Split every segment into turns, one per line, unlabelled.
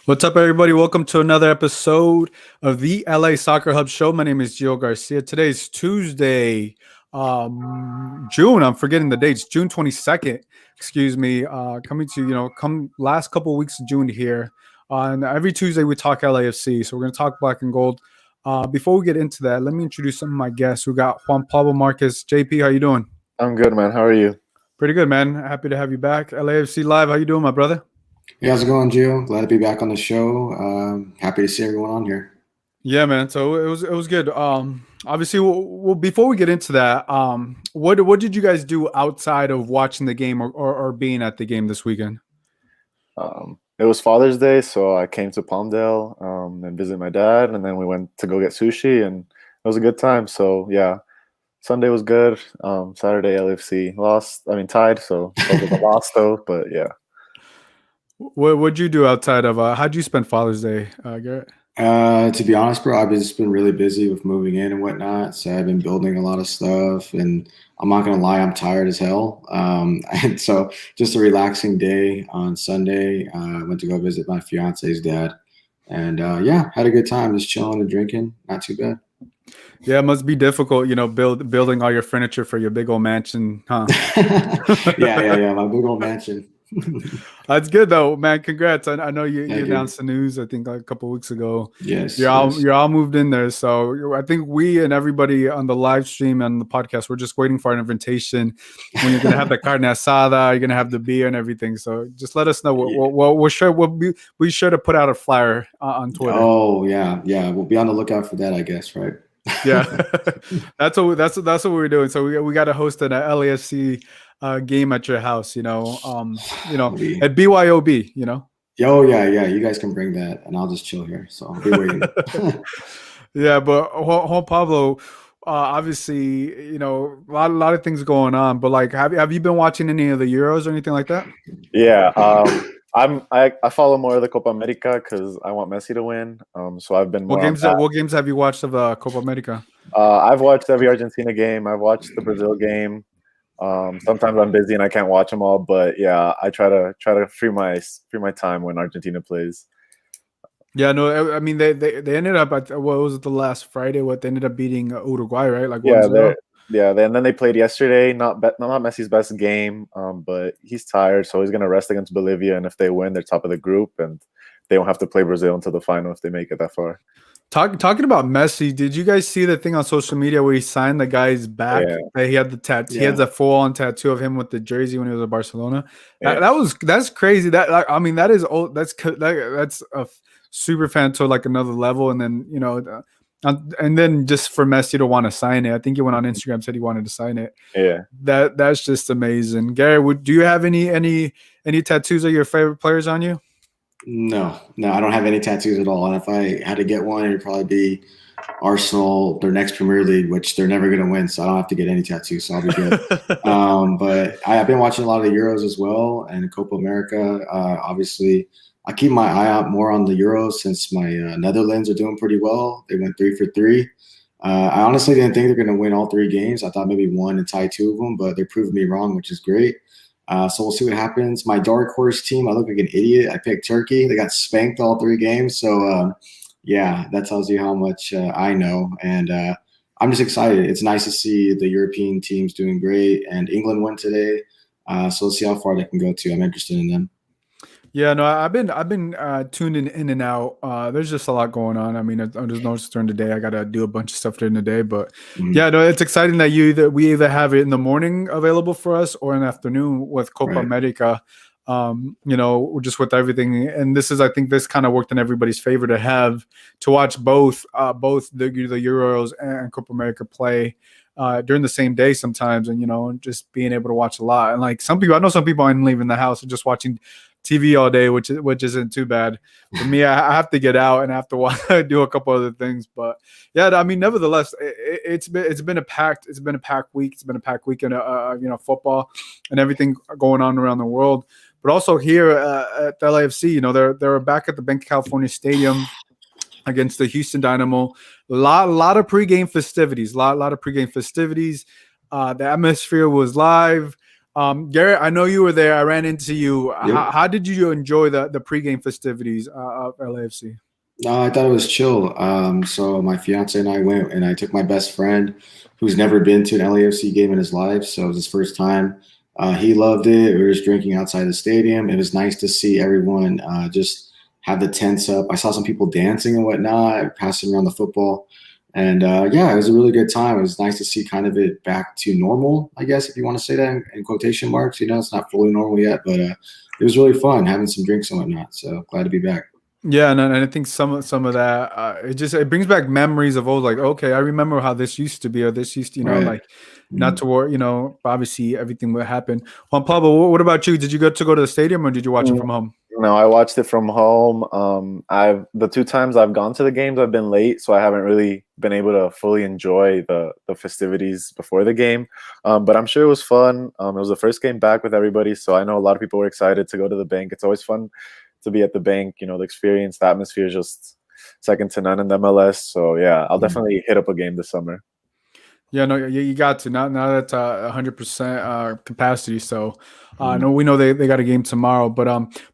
What's up, everybody? Welcome to another episode of the LA Soccer Hub Show. My name is Gio Garcia. Today's Tuesday, June. I'm forgetting the dates. June 22nd. Excuse me. Coming to come last couple of weeks of June here. And every Tuesday we talk LAFC. So we're gonna talk black and gold. Before we get into that, let me introduce some of my guests. We got Juan Pablo Marquez. JP, how you doing?
I'm good, man. How are you?
Pretty good, man. Happy to have you back. LAFC Live. How you doing, my brother?
Hey, how's it going, Gio? Glad to be back on the show. Happy to see everyone on here.
Yeah, man. So it was good. Obviously, well, before we get into that, what did you guys do outside of watching the game or being at the game this weekend?
It was Father's Day, so I came to Palmdale and visit my dad, and then we went to go get sushi, and it was a good time. So yeah, Sunday was good. Saturday LFC lost. I mean tied, so it was a loss though. But yeah.
What'd you do outside of how'd you spend Father's Day, Garrett?
To be honest, bro, I've just been really busy with moving in and whatnot. So I've been building a lot of stuff, and I'm not gonna lie, I'm tired as hell. And so just a relaxing day on Sunday. I went to go visit my fiance's dad, and yeah, had a good time, just chilling and drinking. Not too bad.
Yeah, it must be difficult, building all your furniture for your big old mansion, huh?
yeah, my big old mansion.
That's good though, man. Congrats! I know you announced the news. I think like a couple of weeks ago.
Yes,
you're all moved in there. So I think we and everybody on the live stream and the podcast, we're just waiting for an invitation when you're gonna have the carne asada, you're gonna have the beer and everything. So just let us know. We're sure we sure to put out a flyer on Twitter.
Oh yeah, we'll be on the lookout for that, I guess, right?
Yeah, that's what we're doing. So we got to host an LAFC game at your house, at BYOB,
Oh yeah, you guys can bring that, and I'll just chill here. So I'll be waiting.
Yeah, but Juan Pablo, obviously, a lot of things going on. But like, have you been watching any of the Euros or anything like that?
Yeah, I follow more of the Copa America because I want Messi to win. So I've been more.
What games have you watched of Copa America?
I've watched every Argentina game. I've watched the Brazil game. Sometimes I'm busy and I can't watch them all, but yeah, I try to free my time when Argentina plays.
Yeah, no, I mean they ended up at what was it, the last Friday? They ended up beating Uruguay, right? Like
and then they played yesterday. Not Messi's best game, but he's tired, so he's gonna rest against Bolivia. And if they win, they're top of the group, and they won't have to play Brazil until the final if they make it that far.
Talking about Messi, did you guys see the thing on social media where he signed the guy's back? Yeah. He had the tattoo. Yeah. He had the full-on tattoo of him with the jersey when he was at Barcelona. Yeah. That's crazy. That is old. That's a super fan to like another level. And then and then just for Messi to want to sign it, I think he went on Instagram, said he wanted to sign it.
Yeah,
that's just amazing. Gary, do you have any tattoos of your favorite players on you?
No, I don't have any tattoos at all. And if I had to get one, it'd probably be Arsenal, their next Premier League, which they're never going to win. So I don't have to get any tattoos. So I'll be good. But I've been watching a lot of the Euros as well and Copa America. Obviously, I keep my eye out more on the Euros since my Netherlands are doing pretty well. They went 3 for 3. I honestly didn't think they're going to win all 3 games. I thought maybe one and tie 2 of them, but they're proving me wrong, which is great. So we'll see what happens. My dark horse team, I look like an idiot. I picked Turkey. They got spanked all 3 games. So, yeah, that tells you how much I know. And I'm just excited. It's nice to see the European teams doing great. And England won today. So we'll see how far they can go to. I'm interested in them.
Yeah, no, I've been tuned in and out. There's just a lot going on. I mean, there's no during the day. I got to do a bunch of stuff during the day, but yeah, no, it's exciting that we either have it in the morning available for us or in the afternoon with Copa America. Just with everything, and I think this kind of worked in everybody's favor to watch both the Euros and Copa America play during the same day sometimes, and just being able to watch a lot. And like I know some people aren't leaving the house and just watching TV all day, which isn't too bad. For me, I have to get out and I have to do a couple other things. But yeah, I mean, nevertheless, it's been a packed week. It's been a packed weekend, football and everything going on around the world. But also here at the LAFC, they're back at the Banc of California Stadium against the Houston Dynamo. A lot of pregame festivities. The atmosphere was live. Garrett, I know you were there. I ran into you.
Yep.
How did you enjoy the pregame festivities of LAFC?
No, I thought it was chill. So my fiance and I went, and I took my best friend, who's never been to an LAFC game in his life, so it was his first time. He loved it. We were just drinking outside the stadium. It was nice to see everyone just have the tents up. I saw some people dancing and whatnot, passing around the football, and yeah, it was a really good time. It was nice to see kind of it back to normal, I guess, if you want to say that in quotation marks. It's not fully normal yet, but it was really fun having some drinks and whatnot. So glad to be back.
Yeah, and I think some of that it brings back memories of old, like, okay, I remember how this used to be, or this used to,
Right.
like, not to worry, obviously everything will happen. Juan Pablo, what about you? Did you get to go to the stadium, or did you watch it from home?
No, I watched it from home. The 2 times I've gone to the games, I've been late, so I haven't really been able to fully enjoy the festivities before the game. But I'm sure it was fun. It was the first game back with everybody, so I know a lot of people were excited to go to the bank. It's always fun to be at the bank. The experience, the atmosphere is just second to none in the MLS. So yeah, I'll definitely hit up a game this summer.
Yeah, no, you got to. Now that's 100% capacity. So no, we know they got a game tomorrow, but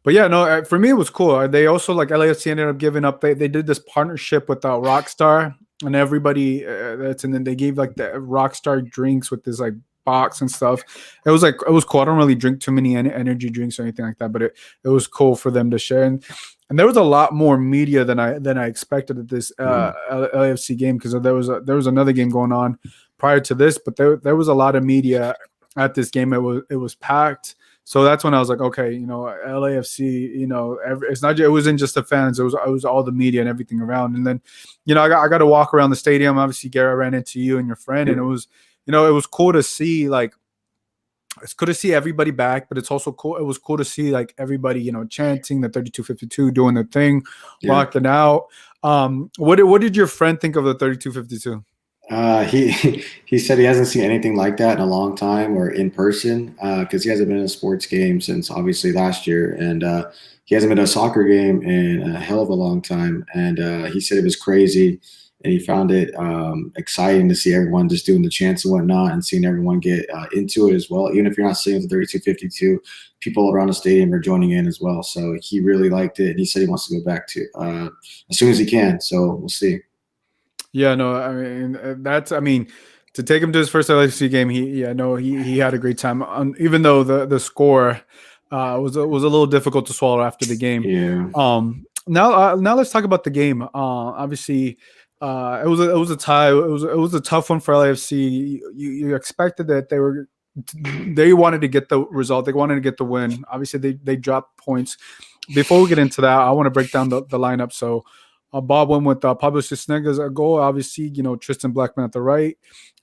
yeah, no, for me it was cool. They also, like, LAFC ended up giving up. They did this partnership with Rockstar, and everybody and then they gave, like, the Rockstar drinks with this, like, box and stuff. It was cool. I don't really drink too many energy drinks or anything like that, but it was cool for them to share. And there was a lot more media than I expected at this LAFC game, because there was another game going on prior to this, but there was a lot of media at this game. It was packed. So that's when I was like, okay, LAFC, it's not, it wasn't just the fans, it was all the media and everything around. And then, I got to walk around the stadium. Obviously, Garrett, ran into you and your friend, and it was, it was cool to see, like, it's cool to see everybody back, but it's also cool. It was cool to see, like, everybody, chanting the 3252, doing the thing, rocking out. What did your friend think of the 3252?
He said he hasn't seen anything like that in a long time, or in person, because he hasn't been in a sports game since obviously last year, and he hasn't been to a soccer game in a hell of a long time. And he said it was crazy, and he found it exciting to see everyone just doing the chants and whatnot, and seeing everyone get into it as well. Even if you're not sitting at the 3252, people around the stadium are joining in as well. So he really liked it, and he said he wants to go back to as soon as he can. So we'll see.
Yeah, no, I mean, to take him to his first LAFC game, he had a great time. Even though the score was a little difficult to swallow after the game.
Yeah.
Now let's talk about the game. Obviously, it was a tie. It was a tough one for LAFC. You expected that they wanted to get the result. They wanted to get the win. Obviously, they dropped points. Before we get into that, I want to break down the lineup. So Bob went with Pablo Cisnegas a goal. Obviously, Tristan Blackman at the right,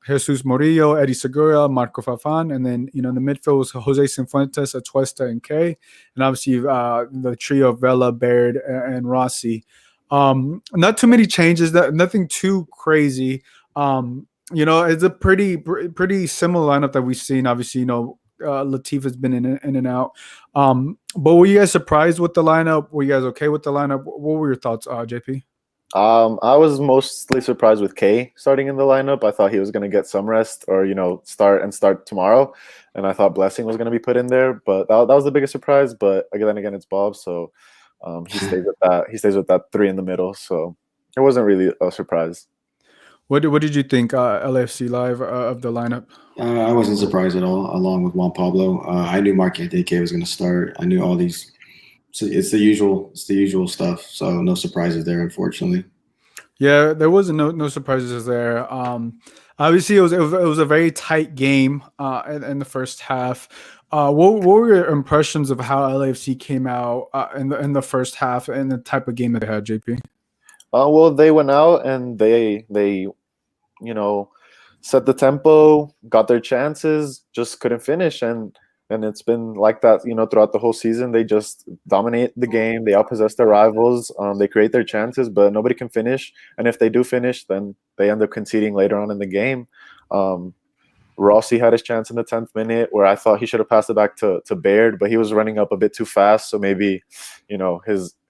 Jesus Murillo, Eddie Segura, Marco Fafan, and then in the midfield was Jose Cifuentes, Atuesta, and Kay, and obviously the trio of Vela, Baird, and Rossi. Not too many changes. Nothing too crazy. It's a pretty similar lineup that we've seen. Obviously, Latif has been in and out. But were you guys surprised with the lineup? Were you guys okay with the lineup? What were your thoughts, JP?
I was mostly surprised with Kay starting in the lineup. I thought he was going to get some rest, or start tomorrow, and I thought Blessing was going to be put in there. But that was the biggest surprise. But again, it's Bob, so he stays with that. He stays with that three in the middle. So it wasn't really a surprise.
What did you think, LAFC Live, of the lineup?
I wasn't surprised at all, along with Juan Pablo. I knew Mark Antike was going to start. I knew all these. So it's the usual stuff. So no surprises there, unfortunately.
Yeah, there was no surprises there. Obviously, it was a very tight game in the first half. What were your impressions of how LAFC came out in the first half and the type of game that they had, JP?
Well, they went out and they set the tempo, got their chances, just couldn't finish, and it's been like that, throughout the whole season. They just dominate the game. They outpossess their rivals. They create their chances, but nobody can finish. And if they do finish, then they end up conceding later on in the game. Rossi had his chance in the 10th minute where I thought he should have passed it back to Baird, but he was running up a bit too fast. So maybe,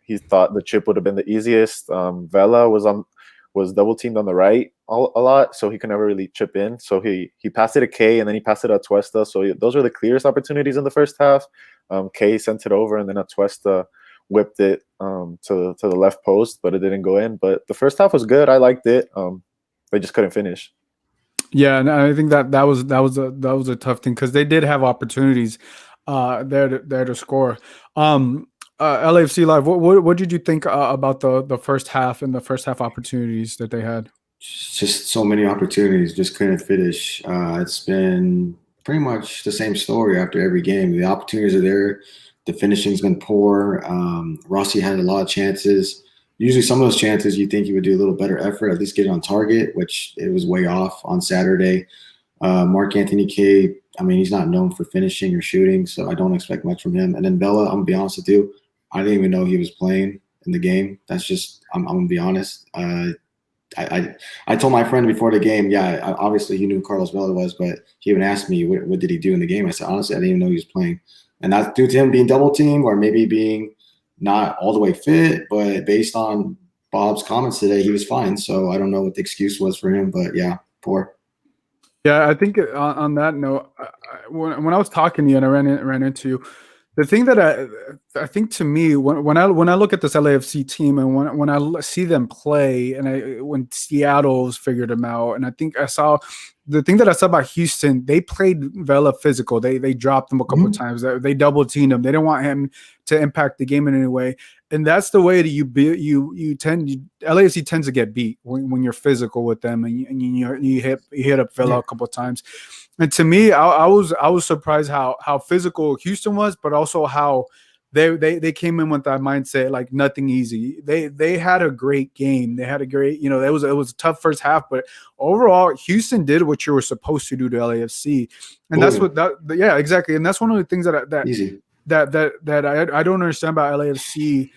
he thought the chip would have been the easiest. Vela was double teamed on the right, a lot, so he could never really chip in. So he passed it to K, and then he passed it to Atuesta. So those were the clearest opportunities in the first half. K sent it over, and then Atuesta whipped it to the left post, but it didn't go in. But the first half was good. I liked it. They just couldn't finish.
Yeah, and I think that was a tough thing because they did have opportunities there to score. LAFC Live, what did you think about the first half and the first half opportunities that they had?
Just so many opportunities, just couldn't finish. It's been pretty much the same story after every game. The opportunities are there. The finishing's been poor. Rossi had a lot of chances. Usually some of those chances you think he would do a little better effort, at least get on target, which it was way off on Saturday. Mark Anthony K, I mean, he's not known for finishing or shooting, so I don't expect much from him. And then Vela, I'm going to be honest with you, I didn't even know he was playing in the game. That's just, I'm going to be honest. I told my friend before the game, obviously he knew who Carlos Vela was, but he even asked me, what did he do in the game? I said, honestly, I didn't even know he was playing. And that's due to him being double teamed or maybe being not all the way fit, but based on Bob's comments today, he was fine. So I don't know what the excuse was for him, but yeah, poor.
Yeah, I think on that note, when I was talking to you and I ran into you, the thing that I think to me when I look at this LAFC team and when I see them play and when Seattle's figured them out, and I think I saw the thing that I saw about Houston, they played Vela physical. They dropped him a couple of times. They double teamed him. They didn't want him to impact the game in any way. And that's the way that LAFC tends to get beat when you're physical with them and you hit up Vela a couple of times. And to me, I was surprised how physical Houston was, but also how they came in with that mindset like nothing easy. They had a great game. They had a great, it was a tough first half, but overall Houston did what you were supposed to do to LAFC, and that's exactly. And that's one of the things that I don't understand about LAFC.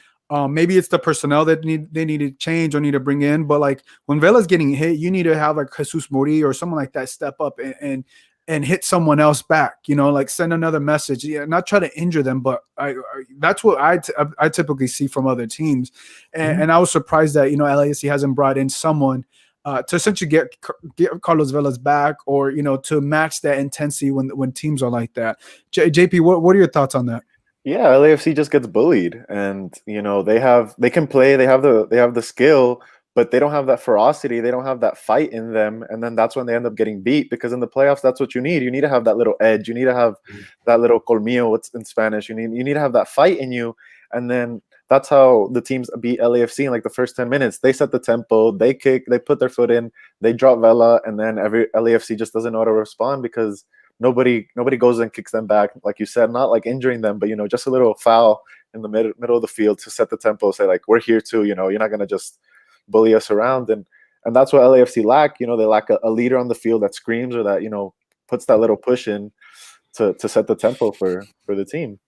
Maybe it's the personnel that they need to change or need to bring in, but like when Vela's getting hit, you need to have like Jesus Mori or someone like that step up and hit someone else back, like send another message. Yeah, not try to injure them, but that's what I typically see from other teams. And I was surprised that, LAFC hasn't brought in someone to essentially get Carlos Vela's back or, to match that intensity when teams are like that. JP, what are your thoughts on that?
Yeah, LAFC just gets bullied, and they can play, they have the skill, but they don't have that ferocity, they don't have that fight in them, and then that's when they end up getting beat, because in the playoffs that's what you need. You need to have that little edge, you need to have that little colmillo, what's in Spanish. You need to have that fight in you, and then that's how the teams beat LAFC in like the first 10 minutes. They set the tempo, they kick, they put their foot in, they drop Vela, and then every LAFC just doesn't know how to respond because nobody goes and kicks them back, like you said, not like injuring them, but just a little foul in the middle of the field to set the tempo, say like we're here too, you're not gonna just bully us around, and that's what LAFC lack. They lack a leader on the field that screams or that puts that little push in to set the tempo for the team.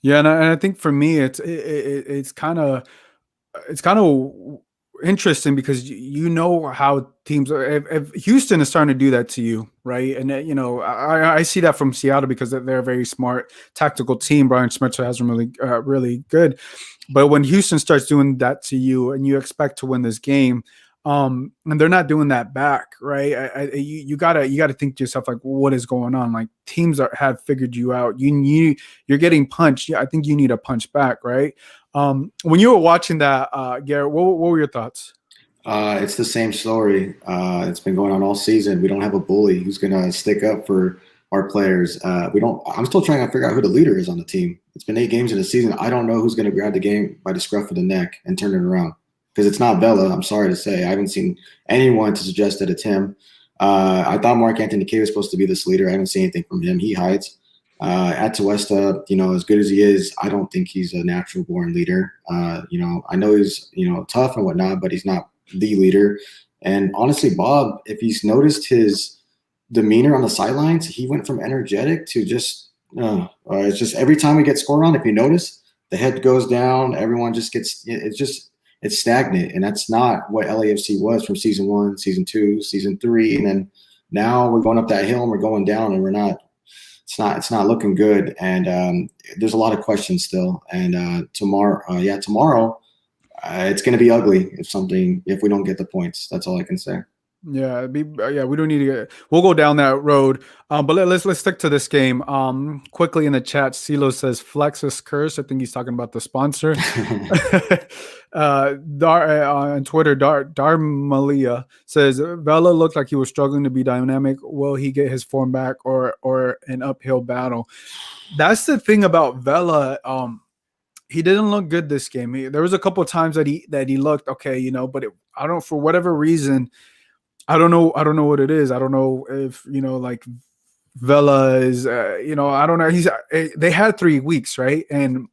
Yeah, and I think for me it's kind of interesting because how teams are. If Houston is starting to do that to you, right? And I see that from Seattle because they're a very smart tactical team. Brian Schmetzer has them really good, but when Houston starts doing that to you and you expect to win this game, and they're not doing that back, right? You gotta think to yourself like, what is going on? Like teams have figured you out. You're getting punched. Yeah, I think you need to punch back, right? When you were watching that, Garrett, what were your thoughts?
It's the same story. It's been going on all season. We don't have a bully who's going to stick up for our players. I'm still trying to figure out who the leader is on the team. It's been 8 games in the season. I don't know who's going to grab the game by the scruff of the neck and turn it around, because it's not Vela. I'm sorry to say. I haven't seen anyone to suggest that it's him. I thought Mark Anthony K was supposed to be this leader. I haven't seen anything from him. He hides. Atuesta, as good as he is, I don't think he's a natural born leader. I know he's, tough and whatnot, but he's not the leader. And honestly, Bob, if he's noticed his demeanor on the sidelines, he went from energetic to just, it's just every time we get scored on, if you notice, the head goes down, everyone just gets, it's stagnant. And that's not what LAFC was from season 1, season 2, season 3. And then now we're going up that hill and we're going down and it's not looking good, and there's a lot of questions still. And tomorrow, it's going to be ugly if we don't get the points. That's all I can say.
Yeah, we don't need to get. We'll go down that road. But let's stick to this game. Quickly in the chat, CeeLo says Flexus curse. I think he's talking about the sponsor. On Twitter, Darmalia says Vela looked like he was struggling to be dynamic. Will he get his form back or an uphill battle? That's the thing about Vela. He didn't look good this game. There was a couple of times that he looked okay, but I don't, for whatever reason. I don't know what it is. I don't know if, like Vela is, I don't know. They had 3 weeks, right? And,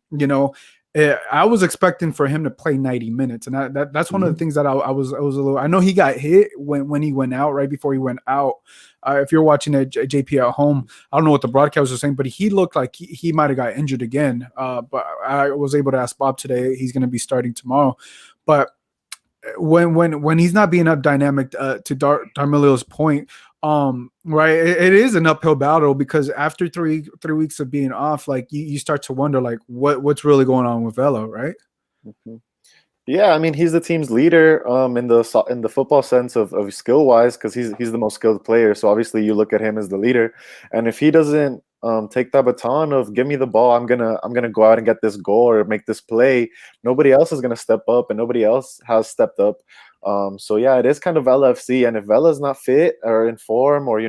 I was expecting for him to play 90 minutes. And that's one of the things that I was a little, I know he got hit when he went out, right before he went out. If you're watching at JP at home, I don't know what the broadcast was saying, but he looked like he might have got injured again. But I was able to ask Bob today. He's going to be starting tomorrow. But when he's not being up dynamic, to Darmilio's point, right, it is an uphill battle because after three weeks of being off, like you start to wonder like what's really going on with Vela, right?
Mm-hmm. Yeah, I mean he's the team's leader in the football sense of skill wise, because he's the most skilled player. So obviously you look at him as the leader, and if he doesn't take that baton of give me the ball, I'm gonna go out and get this goal or make this play, nobody else is gonna step up, and nobody else has stepped up. So yeah, it is kind of LAFC, and if Vela's not fit or in form or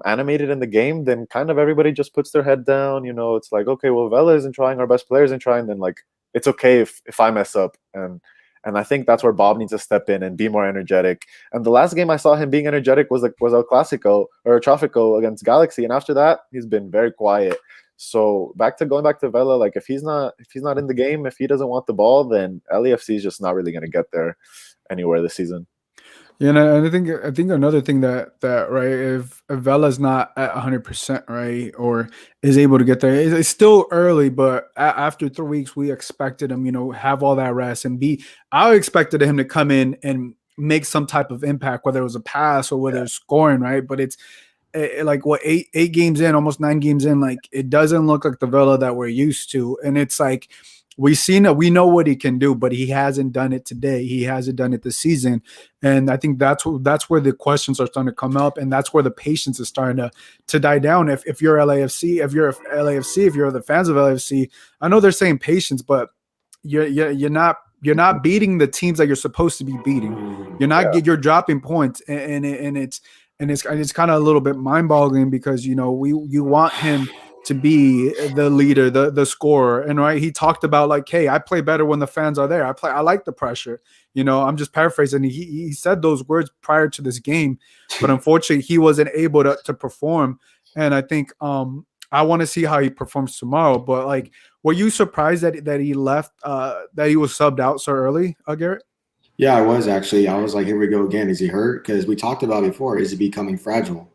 animated in the game, then kind of everybody just puts their head down. It's like, okay, well, Vela isn't trying, our best players isn't trying, then like it's okay if I mess up. And I think that's where Bob needs to step in and be more energetic. And the last game I saw him being energetic was El Clasico or Tráfico against Galaxy, and after that he's been very quiet. So going back to Vela, like if he's not in the game, if he doesn't want the ball, then LAFC is just not really going to get there anywhere this season.
Yeah, and I think another thing that right, if Vela's not at 100%, right, or is able to get there, it's still early. But after 3 weeks, we expected him, have all that rest and I expected him to come in and make some type of impact, whether it was a pass or whether it's scoring, right. But it's like what eight games in, almost 9 games in, like it doesn't look like the Vela that we're used to, and it's like. We know what he can do, but he hasn't done it today. He hasn't done it this season, and I think that's where the questions are starting to come up, and that's where the patience is starting to die down. If you're LAFC, if you're the fans of LAFC, I know they're saying patience, but you're not beating the teams that you're supposed to be beating. You're dropping points, and it's kind of a little bit mind-boggling because you want him to be the leader, the scorer. And right, he talked about like, hey, I play better when the fans are there. I like the pressure. I'm just paraphrasing. He said those words prior to this game, but unfortunately he wasn't able to perform. And I think I want to see how he performs tomorrow. But like, were you surprised that he left, that he was subbed out so early, Garrett?
Yeah, I was actually. I was like, here we go again. Is he hurt? Because we talked about before, is he becoming fragile?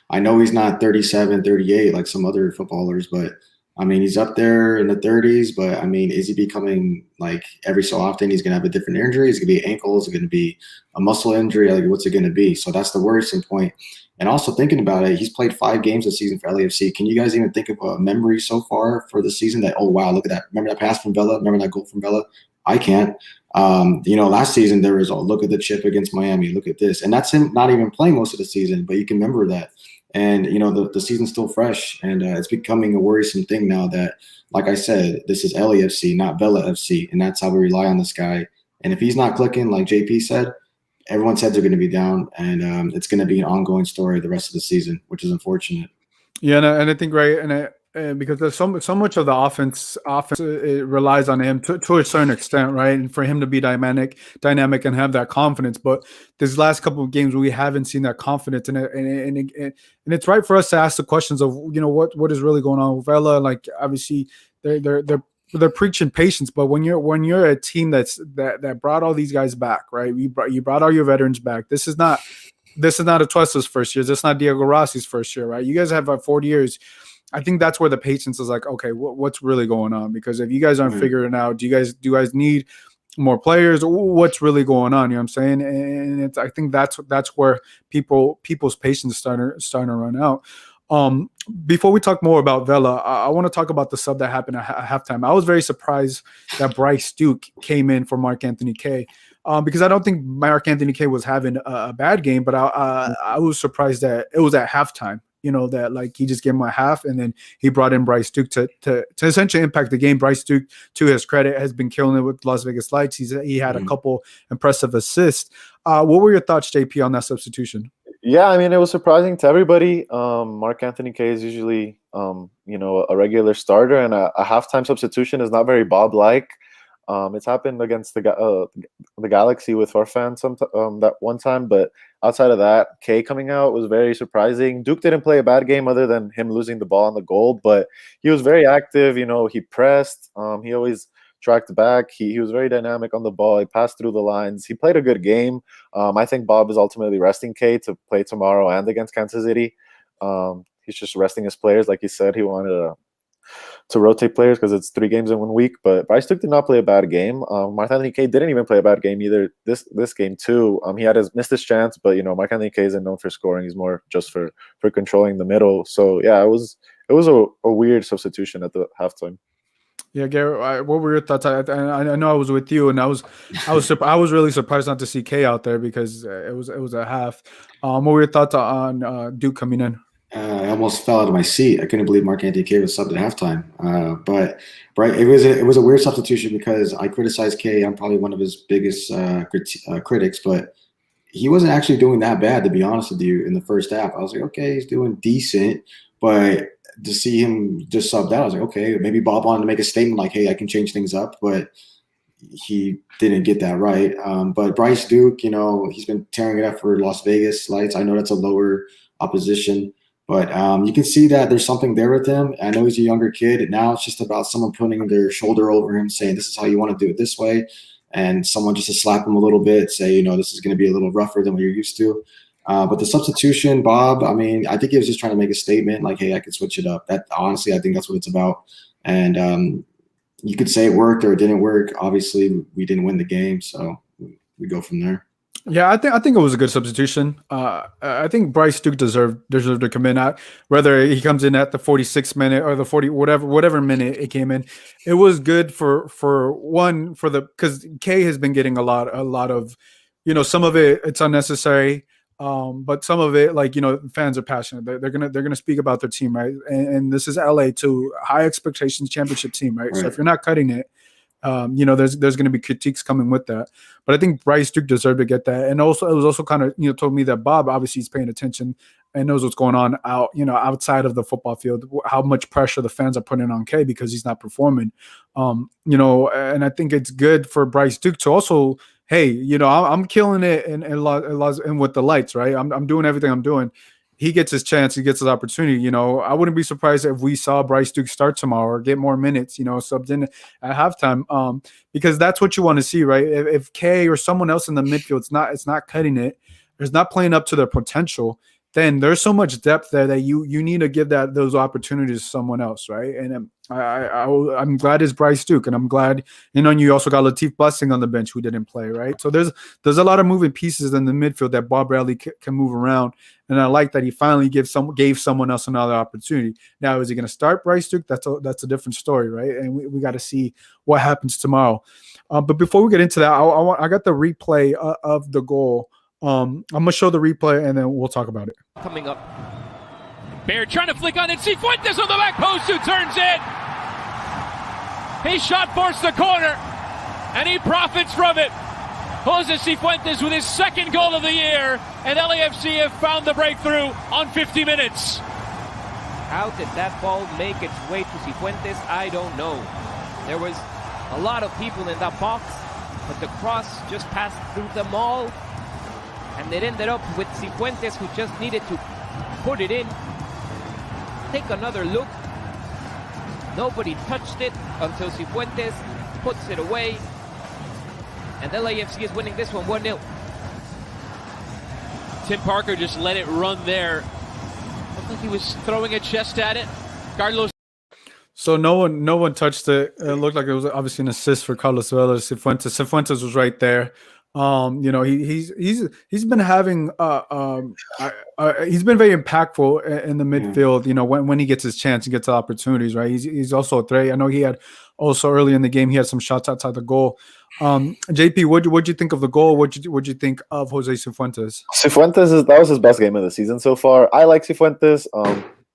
I know he's not 37, 38 like some other footballers, but I mean, he's up there in the 30s. But I mean, is he becoming like every so often he's going to have a different injury? Is it going to be ankles? Is it going to be a muscle injury? Like, what's it going to be? So that's the worrisome point. And also thinking about it, he's played 5 games this season for LAFC. Can you guys even think of a memory so far for the season that, oh, wow, look at that. Remember that pass from Vela? Remember that goal from Vela? I can't. Last season there was, look at the chip against Miami. Look at this. And that's him not even playing most of the season, but you can remember that. And, the season's still fresh, and it's becoming a worrisome thing now that, like I said, this is LAFC, not Vela FC, and that's how we rely on this guy. And if he's not clicking, like JP said, everyone's heads are going to be down, and it's going to be an ongoing story the rest of the season, which is unfortunate.
Yeah, and I think, right, and because there's so much of the offense it relies on him to a certain extent, right? And for him to be dynamic and have that confidence. But these last couple of games, we haven't seen that confidence, and it's right for us to ask the questions of what is really going on with Vela. Like obviously they're preaching patience, but when you're a team that brought all these guys back, right? You brought all your veterans back. This is not Atuesta's first year. This is not Diego Rossi's first year, right? You guys have 4 years. I think that's where the patience is like, okay, what's really going on? Because if you guys aren't figuring it out, do you guys need more players? What's really going on? You know what I'm saying? And I think that's where people's patience is starting to run out. Before we talk more about Vela, I want to talk about the sub that happened at halftime. I was very surprised that Bryce Duke came in for Mark Anthony Kaye, because I don't think Mark Anthony Kaye was having a bad game, but I was surprised that it was at halftime. That like he just gave him a half, and then he brought in Bryce Duke to essentially impact the game. Bryce Duke, to his credit, has been killing it with Las Vegas Lights. He had a couple impressive assists. What were your thoughts, JP, on that substitution?
Yeah, I mean, it was surprising to everybody. Mark Anthony Kaye is usually, a regular starter, and a halftime substitution is not very Bob-like. It's happened against the Galaxy with our fans that one time, but outside of that, Kaye coming out was very surprising. Duke didn't play a bad game other than him losing the ball on the goal, but he was very active. He pressed. He always tracked back. He was very dynamic on the ball. He passed through the lines. He played a good game. I think Bob is ultimately resting Kaye to play tomorrow and against Kansas City. He's just resting his players. Like he said, he wanted to rotate players because it's 3 games in 1 week. But Bryce Duke did not play a bad game. Mark Anthony Kaye didn't even play a bad game either this game too. He had missed his chance, but Mark Anthony Kaye isn't known for scoring. He's more just for controlling the middle. So yeah, it was a weird substitution at the halftime.
Yeah, Garret, what were your thoughts? I know I was with you, and I was really surprised not to see Kaye out there because it was a half. What were your thoughts on Duke coming in?
I almost fell out of my seat. I couldn't believe Mark Anthony Kaye was subbed at halftime. But it was a weird substitution because I criticized Kaye. I'm probably one of his biggest critics, but he wasn't actually doing that bad, to be honest with you, in the first half. I was like, okay, he's doing decent, but to see him just subbed out, I was like, okay, maybe Bob wanted to make a statement like, hey, I can change things up, but he didn't get that right. But Bryce Duke, he's been tearing it up for Las Vegas Lights. I know that's a lower opposition, but you can see that there's something there with him. I know he's a younger kid, and now it's just about someone putting their shoulder over him, saying this is how you want to do it this way, and someone just to slap him a little bit, say, this is going to be a little rougher than what you're used to. But the substitution, Bob, I mean, I think he was just trying to make a statement like, hey, I can switch it up. That honestly, I think that's what it's about. And you could say it worked or it didn't work. Obviously, we didn't win the game, so we go from there.
Yeah, I think it was a good substitution. I think Bryce Duke deserved to come in at, whether he comes in at the 46th minute or the 40 whatever minute it came in. It was good because Kaye has been getting a lot of, some of it's unnecessary. But some of it, fans are passionate. They're gonna speak about their team, right? And this is LA too, high expectations championship team, right? So if you're not cutting it, there's gonna be critiques coming with that. But I think Bryce Duke deserved to get that, and also it was also kind of told me that Bob obviously is paying attention and knows what's going on outside of the football field, how much pressure the fans are putting on Kaye because he's not performing. And I think it's good for Bryce Duke to also, hey, I'm killing it and with the Lights, right? I'm doing everything I'm doing. He gets his chance. He gets his opportunity. I wouldn't be surprised if we saw Bryce Duke start tomorrow or get more minutes, subbed in at halftime, because that's what you want to see, right? If Kaye or someone else in the midfield, it's not cutting it, it's not playing up to their potential, then there's so much depth there that you need to give those opportunities to someone else, right? And I'm glad it's Bryce Duke, and I'm glad you also got Latif Blessing on the bench who didn't play, right? So there's a lot of moving pieces in the midfield that Bob Bradley can move around, and I like that he finally gave someone else another opportunity. Now, is he going to start Bryce Duke? That's a different story, right? And we got to see what happens tomorrow. But before we get into that, I got the replay of the goal. I'm gonna show the replay and then we'll talk about it.
Coming up, Bear trying to flick on it. Cifuentes on the back post who turns it. His shot forced the corner, and he profits from it. Jose Cifuentes with his second goal of the year, and LAFC have found the breakthrough on 50 minutes.
How did that ball make its way to Cifuentes? I don't know. There was a lot of people in that box, but the cross just passed through them all. And it ended up with Cifuentes, who just needed to put it in. Take another look. Nobody touched it until Cifuentes puts it away. And LAFC is winning this one 1-0.
Tim Parker just let it run there. Looked like he was throwing a chest at it. Carlos.
So no one touched it. It looked like it was obviously an assist for Carlos Vela. Cifuentes was right there. He's been having he's been very impactful in the midfield. When he gets his chance and gets the opportunities, right? He's also a threat. I know he had also early in the game he had some shots outside the goal. JP, what'd you think of the goal? What'd you think of Jose Cifuentes?
That was his best game of the season so far. I like Cifuentes.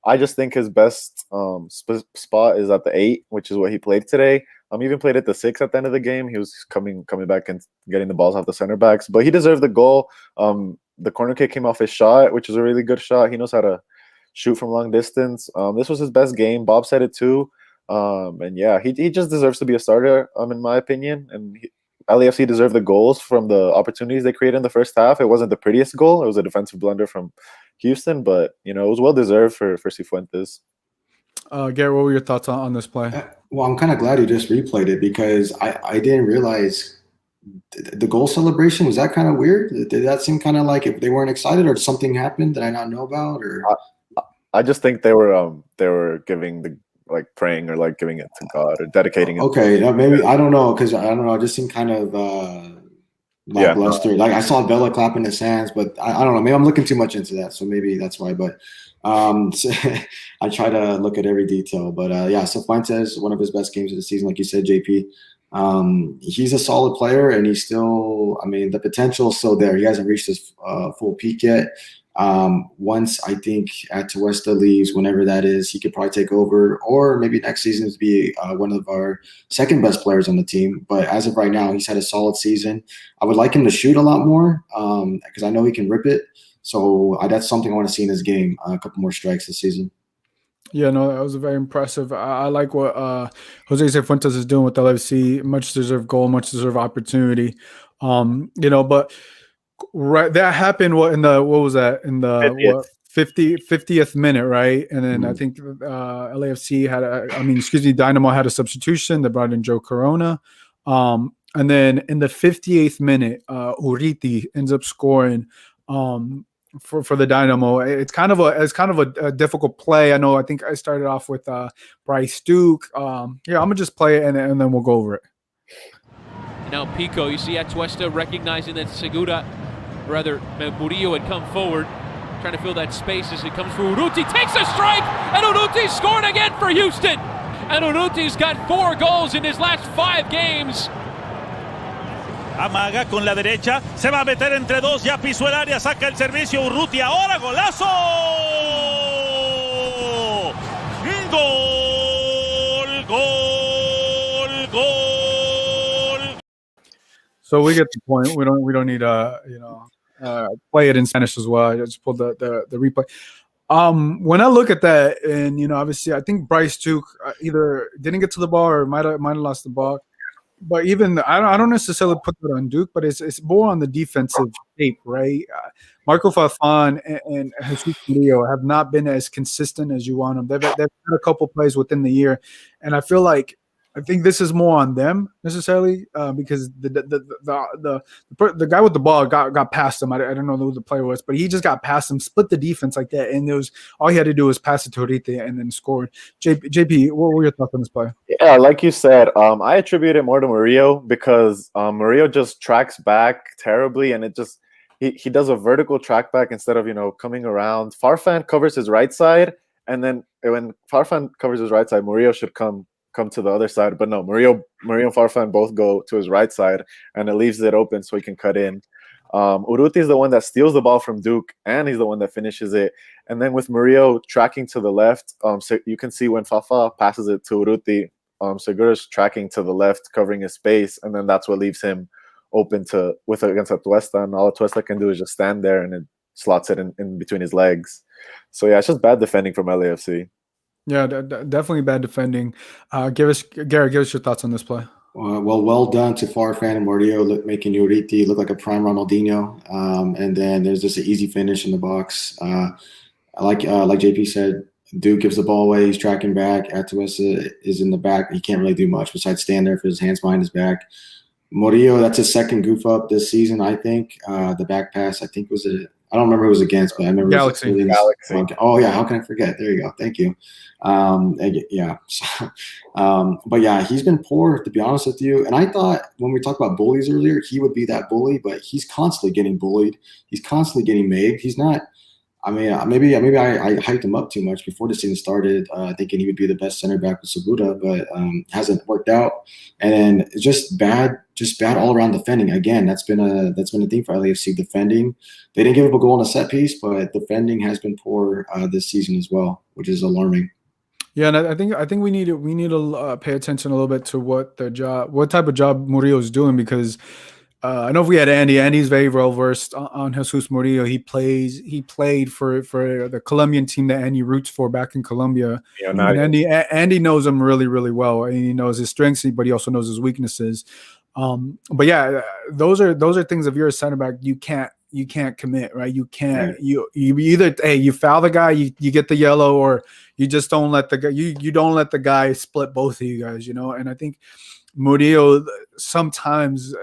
I just think his best spot is at the 8, which is what he played today. He even played at the 6 at the end of the game. He was coming back and getting the balls off the center backs, but he deserved the goal. The corner kick came off his shot, which is a really good shot. He knows how to shoot from long distance. This was his best game. Bob said it too. And yeah, he just deserves to be a starter, in my opinion. And LAFC deserved the goals from the opportunities they created in the first half. It wasn't the prettiest goal. It was a defensive blunder from Houston, but it was well deserved for Cifuentes.
Garrett, what were your thoughts on this play?
Well, I'm kind of glad you just replayed it because I didn't realize the goal celebration. Was that kind of weird? Did that seem kind of like if they weren't excited or something happened that I not know about? Or
I just think they were giving the praying or giving it to God or dedicating it.
Okay, maybe I don't know because I don't know. It just seemed kind of lackluster. I saw Vela clapping his hands, but I don't know. Maybe I'm looking too much into that, so maybe that's why. But I try to look at every detail. But yeah, Cifuentes, one of his best games of the season, like you said, JP. He's a solid player, and he's still. The potential is still there. He hasn't reached his full peak yet. Once I think Atuesta leaves, whenever that is, he could probably take over, or maybe next season to be one of our second best players on the team. But as of right now, he's had a solid season. I would like him to shoot a lot more because I know he can rip it. So that's something I want to see in his game. A couple more strikes this season.
Yeah, no, that was very impressive. I like what Jose Cifuentes is doing with LAFC. Much deserved goal, much deserved opportunity. But right, that happened. What was that in the 50th minute, right? And then I think LAFC had Dynamo had a substitution. They brought in Joe Corona, and then in the 58th minute, Urruti ends up scoring for the Dynamo. It's kind of a difficult play. I think I started off with Bryce Duke. I'm gonna just play it and then we'll go over it.
Now Pico, you see Atuesta recognizing that Murillo had come forward, trying to fill that space as it comes through. Urruti takes a strike, and Urruti scored again for Houston. And Urruti's got 4 goals in his last 5 games.
Amaga con la derecha, se va a meter entre dos, ya pisó el área, saca el servicio Urruti, ahora golazo. Gol.
So we get the point. We don't need play it in Spanish as well. I just pulled the replay. When I look at that, and obviously I think Bryce Duke either didn't get to the ball or might have lost the ball. But even I don't necessarily put that on Duke, but it's more on the defensive shape, right? Marco Farfan and Jesus Murillo have not been as consistent as you want them. They've had a couple plays within the year, and I think this is more on them necessarily because the guy with the ball got past him. I don't know who the player was, but he just got past him, split the defense like that, and all he had to do was pass it to Urruti and then scored. JP, what were your thoughts on this play?
Yeah, like you said, I attribute it more to Murillo because Murillo just tracks back terribly, and it just he does a vertical track back instead of coming around. Farfan covers his right side, and then when Farfan covers his right side, Murillo should come to the other side, but no, Murillo and Farfan both go to his right side, and it leaves it open so he can cut in. Urruti is the one that steals the ball from Duke, and he's the one that finishes it. And then with Murillo tracking to the left, so you can see when Fafa passes it to Urruti, Segura's tracking to the left, covering his space, and then that's what leaves him open against Atuesta, and all Atuesta can do is just stand there, and it slots it in between his legs. So yeah, it's just bad defending from LAFC.
Yeah, definitely bad defending. Garrett, give us your thoughts on this play.
Well done to Farfan and Murillo, making Urruti look like a prime Ronaldinho. And then there's just an easy finish in the box. Like JP said, Duke gives the ball away. He's tracking back. Atuesta is in the back. He can't really do much besides stand there with his hands behind his back. Murillo, that's his second goof up this season, I think. The back pass, I think, was I don't remember who it was against, but I remember
Galaxy.
It was
Galaxy.
Oh yeah, how can I forget? There you go. Thank you. Yeah. But yeah, he's been poor, to be honest with you. And I thought when we talked about bullies earlier, he would be that bully, but he's constantly getting bullied. He's constantly getting made. He's not. I mean, maybe I hyped him up too much before the season started, thinking he would be the best center back with Segura, but hasn't worked out. And then it's just bad all around defending. Again, that's been a theme for LAFC defending. They didn't give up a goal on a set piece, but defending has been poor this season as well, which is alarming.
Yeah, and I think we need to pay attention a little bit to what type of job Murillo's doing, because I know if we had Andy's very well versed on Jesus Murillo. He played for the Colombian team that Andy roots for back in Colombia.
Yeah,
And Andy knows him really, really well. And he knows his strengths, but he also knows his weaknesses. But yeah, those are things. If you're a center back, you can't commit, right? You can't. Right. You either you foul the guy, you get the yellow, or you just don't let the guy. You don't let the guy split both of you guys. And I think Murillo sometimes,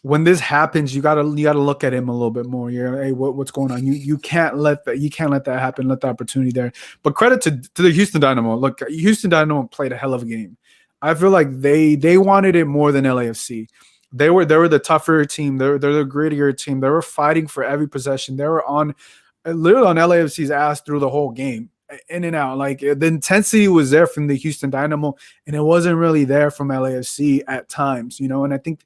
when this happens, you gotta look at him a little bit more. Hey, what's going on? You can't let that happen. Let the opportunity there. But credit to the Houston Dynamo. Look, Houston Dynamo played a hell of a game. I feel like they wanted it more than LAFC. They were the tougher team. They're the grittier team. They were fighting for every possession. They were literally on LAFC's ass through the whole game, in and out. Like, the intensity was there from the Houston Dynamo, and it wasn't really there from LAFC at times. And I think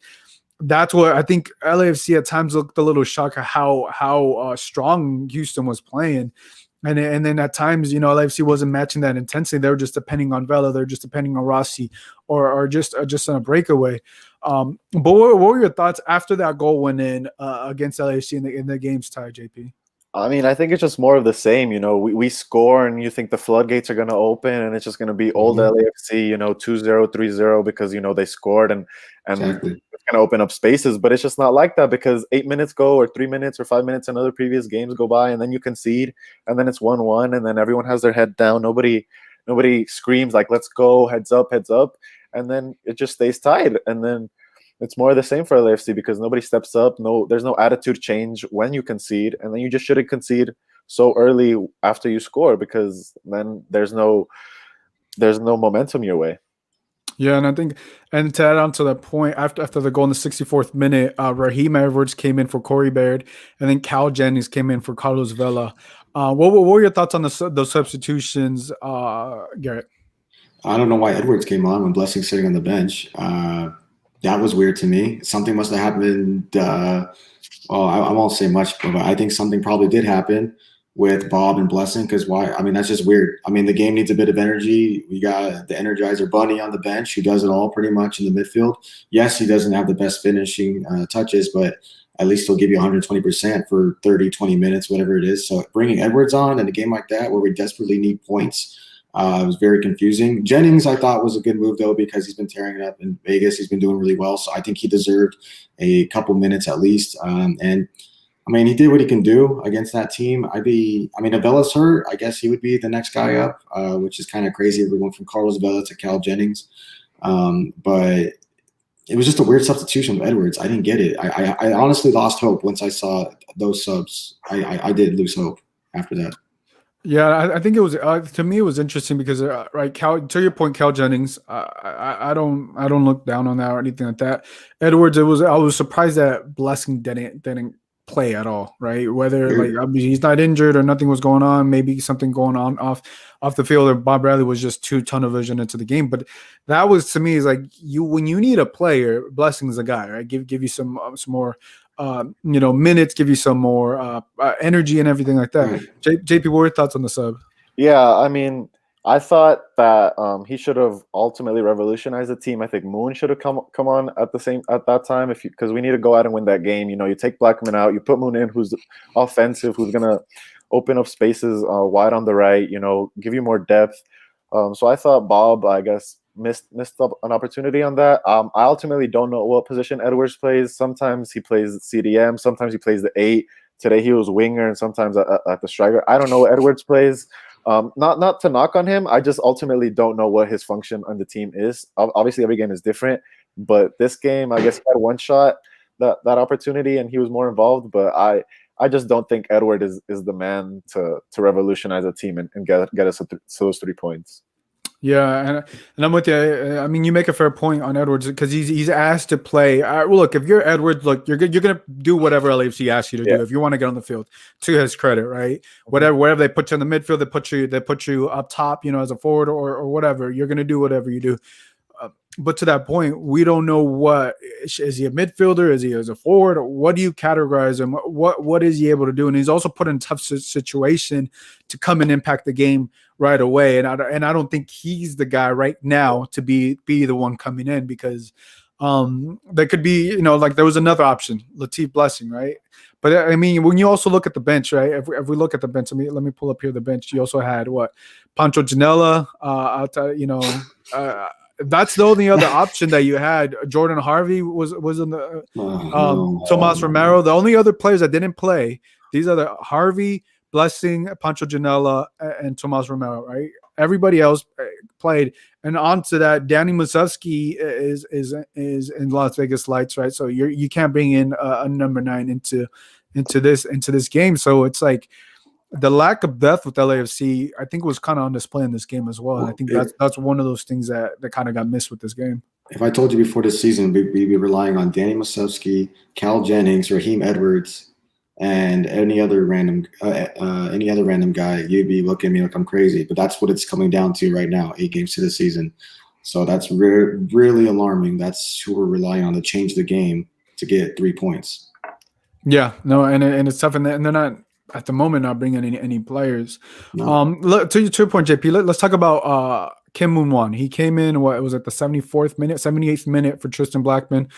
that's what I think LAFC at times looked a little shocked at how strong Houston was playing. And then at times, LAFC wasn't matching that intensity. They were just depending on Vela. They're just depending on Rossi or just on a breakaway. But what were your thoughts after that goal went in against LAFC in the game's tie, JP?
I mean, I think it's just more of the same. We score and you think the floodgates are going to open and it's just going to be old LAFC, 2-0, 3-0 because, they scored and
Exactly.
It's going to open up spaces. But it's just not like that, because 8 minutes go, or 3 minutes or 5 minutes in other previous games go by, and then you concede, and then it's 1-1, and then everyone has their head down. Nobody screams like, let's go, heads up. And then it just stays tied. And then it's more of the same for LAFC, because nobody steps up. There's no attitude change when you concede, and then you just shouldn't concede so early after you score, because then there's no momentum your way.
Yeah, and I think, and to add on to that point, after the goal in the 64th minute, Raheem Edwards came in for Corey Baird, and then Cal Jennings came in for Carlos Vela. What were your thoughts on those substitutions, Garrett?
I don't know why Edwards came on when Blessing's sitting on the bench. That was weird to me. Something must have happened. I won't say much, but I think something probably did happen with Bob and Blessing, because why? I mean, that's just weird. I mean, the game needs a bit of energy. We got the Energizer Bunny on the bench, who does it all pretty much in the midfield. Yes, he doesn't have the best finishing touches, but at least he'll give you 120% for 30, 20 minutes, whatever it is. So bringing Edwards on in a game like that where we desperately need points, it was very confusing. Jennings, I thought, was a good move, though, because he's been tearing it up in Vegas. He's been doing really well. So I think he deserved a couple minutes at least. And I mean, he did what he can do against that team. If Vela's hurt, I guess he would be the next guy up, which is kind of crazy. We went from Carlos Vela to Cal Jennings. But it was just a weird substitution of Edwards. I didn't get it. I honestly lost hope once I saw those subs. I did lose hope after that.
Yeah, I think it was to me it was interesting because right, to your point, Cal Jennings, I don't look down on that or anything like that. Edwards, I was surprised that Blessing didn't play at all, right? Whether he's not injured or nothing was going on, maybe something going on off the field, or Bob Bradley was just too tunnel vision into the game. But that was, to me, is like when you need a player, Blessing is a guy, right? Give you some more minutes, give you some more energy and everything like that. JP, what were your thoughts on the sub?
Yeah, I mean, I thought that he should have ultimately revolutionized the team. I think Moon should have come on at that time, because we need to go out and win that game. You take Blackman out, you put Moon in, who's offensive, who's gonna open up spaces wide on the right. Give you more depth. So I thought Bob, I guess, missed up an opportunity on that. I ultimately don't know what position Edwards plays. Sometimes he plays CDM, sometimes he plays the 8. Today he was winger, and sometimes at the striker. I don't know what Edwards plays. Not to knock on him. I just ultimately don't know what his function on the team is. Obviously, every game is different, but this game, I guess, he had one shot, that opportunity, and he was more involved. But I just don't think Edward is the man to revolutionize a team and get us to those 3 points.
Yeah, and I'm with you. I mean, you make a fair point on Edwards because he's asked to play. Well, look, if you're Edwards, look, you're gonna do whatever LAFC asks you to do if you want to get on the field. To his credit, right? Whatever they put you in the midfield, they put you up top, as a forward or whatever. You're gonna do whatever you do. But to that point, we don't know what is he a midfielder? Is he as a forward? What do you categorize him? What is he able to do? And he's also put in a tough situation to come and impact the game right away. And I don't think he's the guy right now to be the one coming in because there could be like there was another option, Latif Blessing, right? But I mean, when you also look at the bench, right? If we look at the bench, let me pull up here the bench. You also had Pancho Janela, that's the only other option that you had. Jordan Harvey was in the Tomas Romero. The only other players that didn't play, these are the Harvey, Blessing, Pancho Janela, and Tomas Romero, right? Everybody else played. And on to that, Danny Musovski is in Las Vegas Lights, right? So you can't bring in a number 9 into this game. So it's like the lack of depth with LAFC, I think, was kind of on display in this game as well. And I think that's one of those things that kind of got missed with this game.
If I told you before this season, we'd be relying on Danny Musovski, Cal Jennings, Raheem Edwards, and any other random guy, you'd be looking at me like I'm crazy. But that's what it's coming down to right now, 8 games to the season. So that's really alarming. That's who we're relying on to change the game to get 3 points.
Yeah, no, and it's tough, and they're not at the moment not bringing any players.
No.
To your point, JP, let's talk about Kim Moon-Wan. He came in, it was at the 74th minute, 78th minute for Tristan Blackman.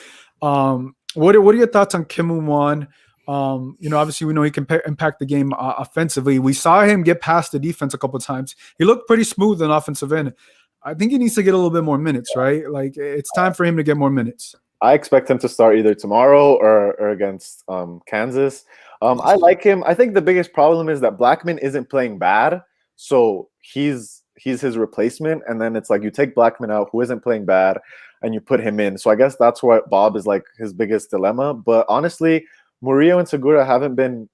What are your thoughts on Kim Moon-Wan? Obviously we know he can impact the game offensively. We saw him get past the defense a couple of times. He looked pretty smooth in offensive end. I think he needs to get a little bit more minutes, right? Like it's time for him to get more minutes.
I expect him to start either tomorrow or against Kansas. I like him. I think the biggest problem is that Blackman isn't playing bad, so he's his replacement, and then it's like you take Blackman out, who isn't playing bad, and you put him in. So I guess that's what Bob is like his biggest dilemma. But honestly, Murillo and Segura haven't been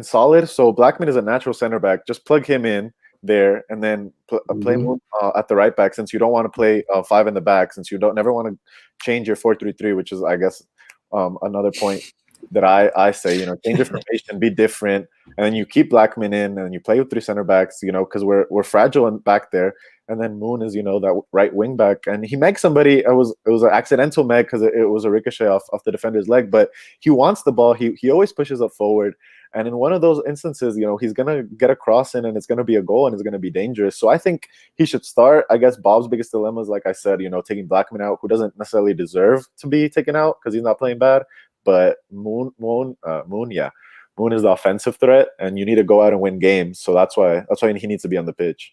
solid, so Blackman is a natural center back. Just plug him in there, and then play him at the right back, since you don't want to play 5 in the back, since you never want to change your 4-3-3, which is, I guess, another point that I say, change your formation, be different, and then you keep Blackman in, and you play with 3 center backs, because we're fragile back there. And then Moon is, that right wing back, and he megged somebody. It was an accidental meg because it was a ricochet off the defender's leg, but he wants the ball. He always pushes up forward, and in one of those instances, he's gonna get a cross in, and it's gonna be a goal, and it's gonna be dangerous. So I think he should start. I guess Bob's biggest dilemma is, like I said, taking Blackman out, who doesn't necessarily deserve to be taken out because he's not playing bad. But Moon is the offensive threat, and you need to go out and win games. So that's why he needs to be on the pitch.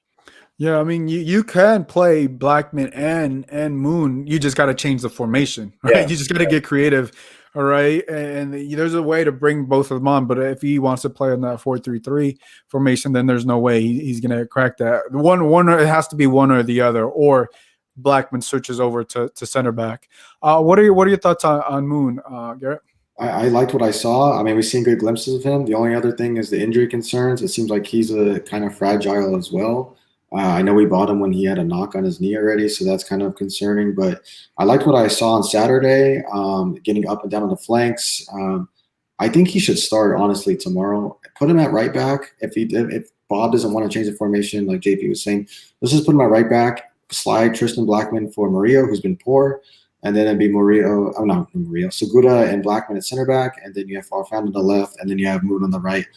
Yeah, I mean, you can play Blackman and Moon. You just got to change the formation, right?
Yeah.
You just got to get creative, all right? And there's a way to bring both of them on, but if he wants to play in that 4-3-3 formation, then there's no way he's going to crack that. One, it has to be one or the other, or Blackman switches over to center back. What are your thoughts on Moon, Garrett?
I liked what I saw. I mean, we've seen good glimpses of him. The only other thing is the injury concerns. It seems like he's a kind of fragile as well. I know we bought him when he had a knock on his knee already, so that's kind of concerning. But I liked what I saw on Saturday, getting up and down on the flanks. I think he should start, honestly, tomorrow. Put him at right back. If Bob doesn't want to change the formation, like JP was saying, let's just put him at right back, slide Tristan Blackman for Murillo, who's been poor, and then it'd be Segura and Blackman at center back, and then you have Farfan on the left, and then you have Moon on the right.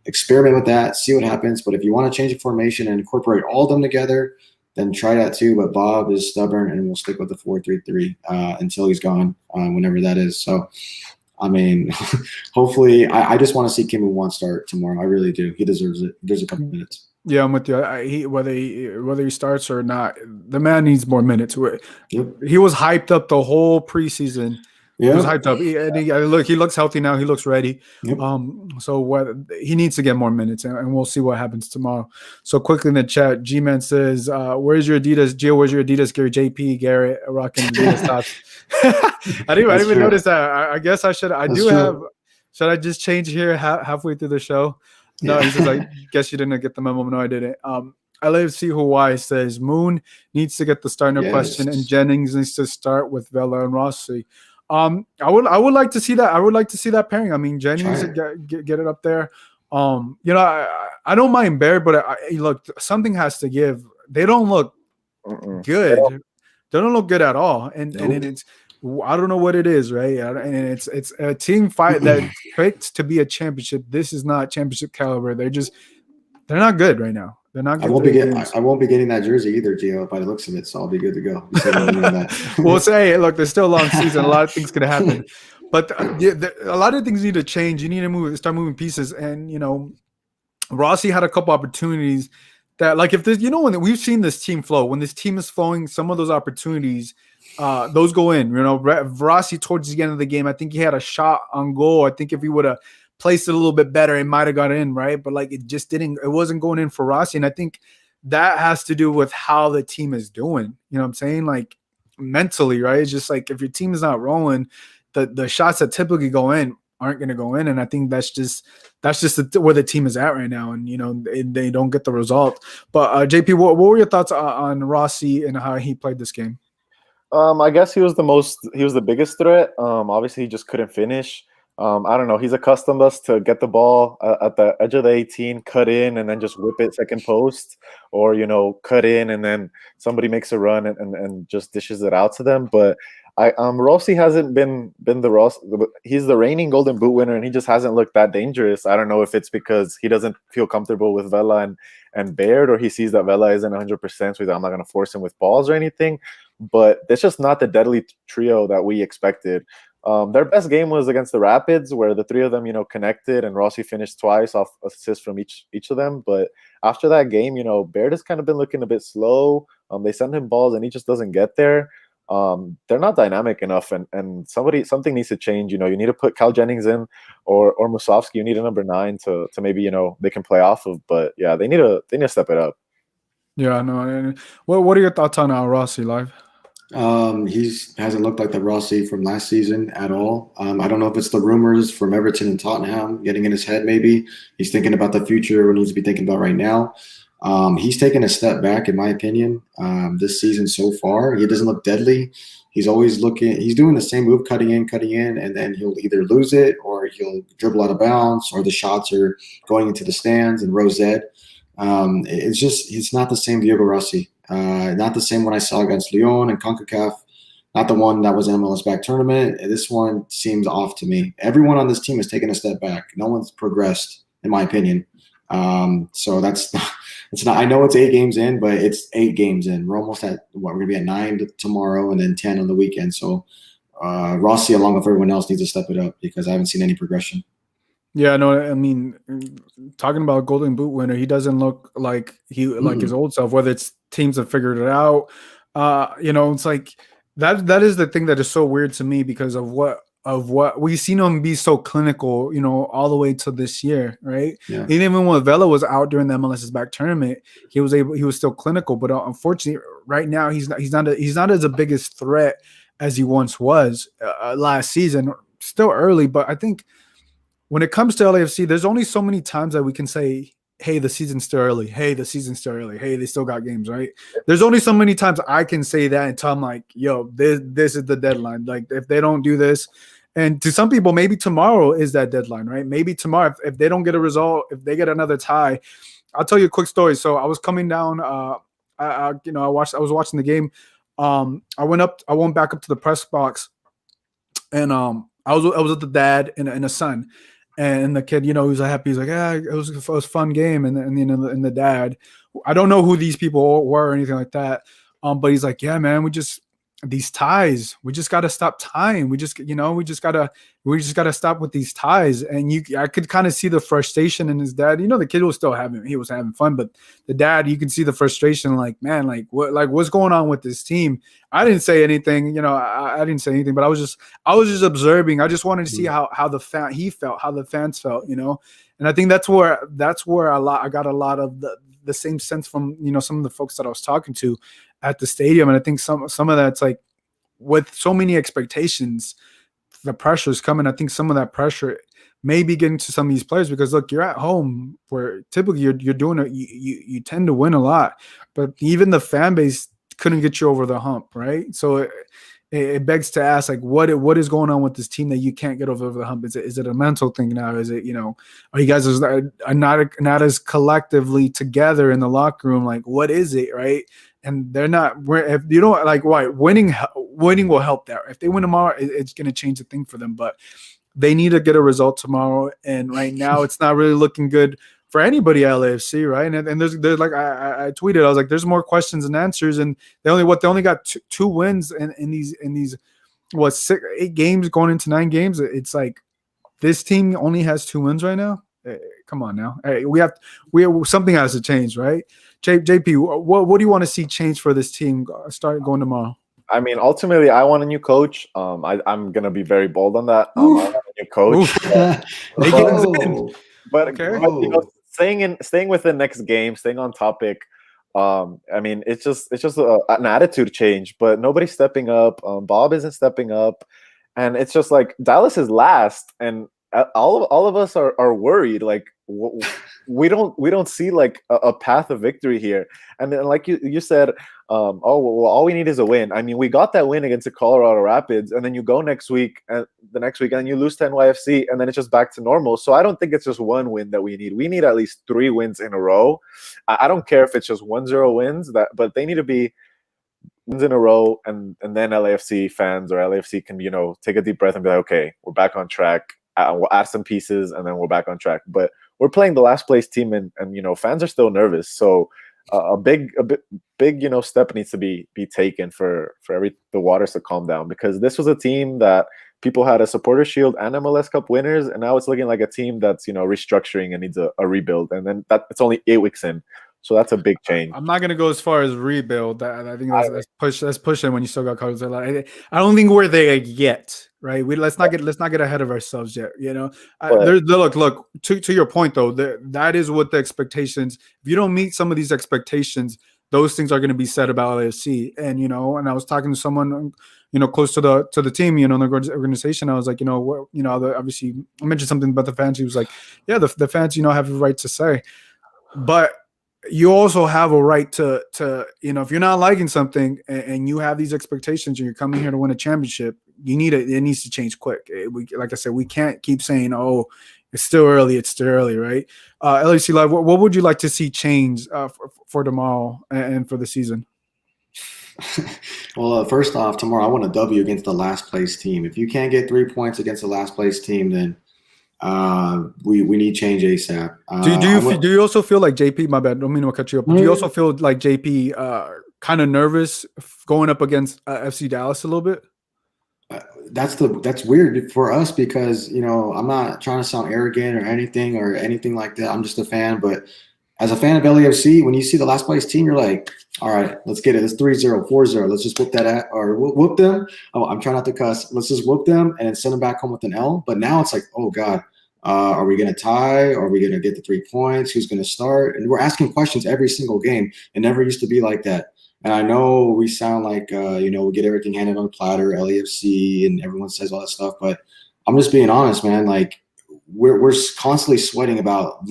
Experiment with that, see what happens. But if you want to change the formation and incorporate all of them together, then try that too. But Bob is stubborn and will stick with the 4-3-3 until he's gone, whenever that is. So, I mean, hopefully, I just want to see Kim Moon start tomorrow. I really do. He deserves it. There's a couple minutes.
Yeah, I'm with you. Whether he starts or not, the man needs more minutes.
Yep.
He was hyped up the whole preseason.
Yeah.
He was hyped up. He looks healthy now. He looks ready.
Yep.
So he needs to get more minutes, and we'll see what happens tomorrow. So quickly in the chat, G-Man says, "Where's your Adidas, Gio? Where's your Adidas gear? JP Garrett rocking Adidas tops." I didn't even notice that. I guess I should. I do have should I just change here halfway through the show? No,
Yeah.
he says, I guess you didn't get the memo. No, I didn't. LAFC Hawaii says Moon needs to get the start, no question, and Jennings needs to start with Vela and Rossi. I would like to see that. I would like to see that pairing. I mean, Jennings get it up there. I don't mind Baird, but look, something has to give. They don't look good. They don't look good at all, and it's I don't know what it is, right? And it's a team fight that picked to be a championship. This is not championship caliber. They're not good right now. They're not good.
I won't be getting that jersey either, Gio, by the looks of it, so I'll be good to go.
We'll say, look, there's still a long season. A lot of things could happen. But a lot of things need to change. You need to start moving pieces. And, Rossi had a couple opportunities that, like, if this, when we've seen this team flow, when this team is flowing, some of those opportunities, those go in. Rossi towards the end of the game, I think he had a shot on goal. I think if he would have placed it a little bit better, it might have got in, right? But like, it wasn't going in for Rossi. And I think that has to do with how the team is doing. You know what I'm saying? Like, mentally, right? It's just like, if your team is not rolling, the shots that typically go in aren't going to go in. And I think that's just where the team is at right now. And, they don't get the result. But JP, what were your thoughts on Rossi and how he played this game?
I guess he was the biggest threat. Obviously he just couldn't finish. I don't know. He's accustomed us to get the ball at the edge of the 18, cut in, and then just whip it second post, or, cut in and then somebody makes a run and just dishes it out to them. But Rossi hasn't been the Rossi. He's the reigning Golden Boot winner, and he just hasn't looked that dangerous. I don't know if it's because he doesn't feel comfortable with Vela and Baird, or he sees that Vela isn't 100%, so he's like, I'm not going to force him with balls or anything. But that's just not the deadly trio that we expected. Their best game was against the Rapids, where the three of them, connected, and Rossi finished twice off assists from each of them. But after that game, Baird has kind of been looking a bit slow. They send him balls, and he just doesn't get there. They're not dynamic enough, and something needs to change. You need to put Cal Jennings in, or Musovski. You need a number 9 to maybe they can play off of. But yeah, they need to step it up.
Yeah, I know. What are your thoughts on Rossi live?
He hasn't looked like the Rossi from last season at all. I don't know if it's the rumors from Everton and Tottenham getting in his head. Maybe he's thinking about the future, what he needs to be thinking about right now. He's taken a step back, in my opinion, this season so far. He doesn't look deadly. He's always he's doing the same move, cutting in, and then he'll either lose it or he'll dribble out of bounds, or the shots are going into the stands and rosette. It's not the same Diego Rossi. Not the same one I saw against Lyon and CONCACAF. Not the one that was in MLS back tournament. This one seems off to me. Everyone on this team has taken a step back. No one's progressed, in my opinion. So that's not. It's not. I know it's 8 games in, but it's 8 games in. We're almost at we're going to be at 9 tomorrow, and then 10 on the weekend. So Rossi, along with everyone else, needs to step it up because I haven't seen any progression.
Yeah, no, I mean, talking about Golden Boot winner, he doesn't look like like his old self. Whether it's teams have figured it out, it's like that is the thing that is so weird to me because of what we've seen him be so clinical, all the way to this year, right?
Yeah.
And even when Vela was out during the MLS's back tournament, he was still clinical, but unfortunately, right now he's not as a biggest threat as he once was last season. Still early, but I think when it comes to LAFC, there's only so many times that we can say, hey, the season's still early. Hey, the season's still early. Hey, they still got games, right? There's only so many times I can say that and tell them, like, yo, this is the deadline. Like, if they don't do this, and to some people, maybe tomorrow is that deadline, right? Maybe tomorrow, if they don't get a result, if they get another tie. I'll tell you a quick story. So I was coming down, I was watching the game. I went back up to the press box, and I was with the dad and a son. And the kid, he was happy. He's like, yeah, it was a fun game. And the dad, I don't know who these people were or anything like that. But he's like, yeah, man, these ties, we just got to stop tying. We just got to stop with these ties. And I could kind of see the frustration in his dad. The kid was having fun, but the dad, you can see the frustration. Like, man, what's going on with this team? I didn't say anything, I didn't say anything, but I was just observing. I just wanted to see how he felt, how the fans felt, and I think that's where I got a lot of the same sense from, some of the folks that I was talking to at the stadium. And I think some of that's like, with so many expectations, the pressure's coming. I think some of that pressure maybe getting to some of these players, because look, you're at home where typically you're doing it. You tend to win a lot, but even the fan base couldn't get you over the hump, right? So it begs to ask, like, what is going on with this team that you can't get over the hump? Is it a mental thing now? Is it, are you guys are not as collectively together in the locker room? Like, what is it, right? And they're not. If you don't like, why winning will help there. If they win tomorrow, it's going to change the thing for them. But they need to get a result tomorrow, and right now it's not really looking good for anybody at LAFC, right? And there's like I tweeted, I was like, there's more questions than answers, and they only got two wins in these 8 games going into 9 games. It's like this team only has 2 wins right now. Come on now, we have something has to change, right? JP, what do you want to see change for this team start going tomorrow?
I mean, ultimately, I want a new coach. I'm gonna be very bold on that. I want a new coach. But okay. Staying within next game, staying on topic. I mean, it's just an attitude change. But nobody's stepping up. Bob isn't stepping up, and it's just like Dallas is last, and all of us are worried. Like we don't see like a path of victory here. And then, like you said, all we need is a win. I mean, we got that win against the Colorado Rapids, and then you go the next week, and you lose to NYFC, and then it's just back to normal. So I don't think it's just one win that we need. We need at least 3 wins in a row. I don't care if it's just 1-0 wins, but they need to be wins in a row, and then LAFC fans or LAFC can take a deep breath and be like, okay, we're back on track. We'll add some pieces, and then we're back on track. But we're playing the last place team, and fans are still nervous. So a big step needs to be taken for the waters to calm down, because this was a team that people had a supporter shield and MLS Cup winners, and now it's looking like a team that's restructuring and needs a rebuild. And then it's only 8 weeks in. So that's a big change.
I'm not going to go as far as rebuild. I think that's pushing when you still got colors. I don't think we're there yet, right? Let's not get ahead of ourselves yet. Look. To your point though, that is what the expectations. If you don't meet some of these expectations, those things are going to be said about LAFC. And and I was talking to someone close to the team, the organization. I was like, obviously I mentioned something about the fans. He was like, yeah, the fans have a right to say, but you also have a right to if you're not liking something and you have these expectations and you're coming here to win a championship, it needs to change quick. Like I said, we can't keep saying, oh, it's still early, right? LAC Live, what would you like to see change for tomorrow and for the season?
Well, first off, tomorrow I want a W against the last place team. If you can't get 3 points against the last place team, then we need change ASAP.
Do you also feel like JP? My bad, don't mean to cut you up. Do you also feel like JP kind of nervous going up against FC Dallas a little bit?
That's weird for us because I'm not trying to sound arrogant or anything like that. I'm just a fan, but as a fan of LAFC, when you see the last place team, you're like, all right, let's get it. It's 3-0, 4-0. Let's just whoop whoop them. Oh, I'm trying not to cuss. Let's just whoop them and then send them back home with an L. But now it's like, oh God, are we going to tie? Are we going to get the 3 points? Who's going to start? And we're asking questions every single game. It never used to be like that. And I know we sound like, we get everything handed on a platter, LAFC, and everyone says all that stuff. But I'm just being honest, man. Like, we're constantly sweating about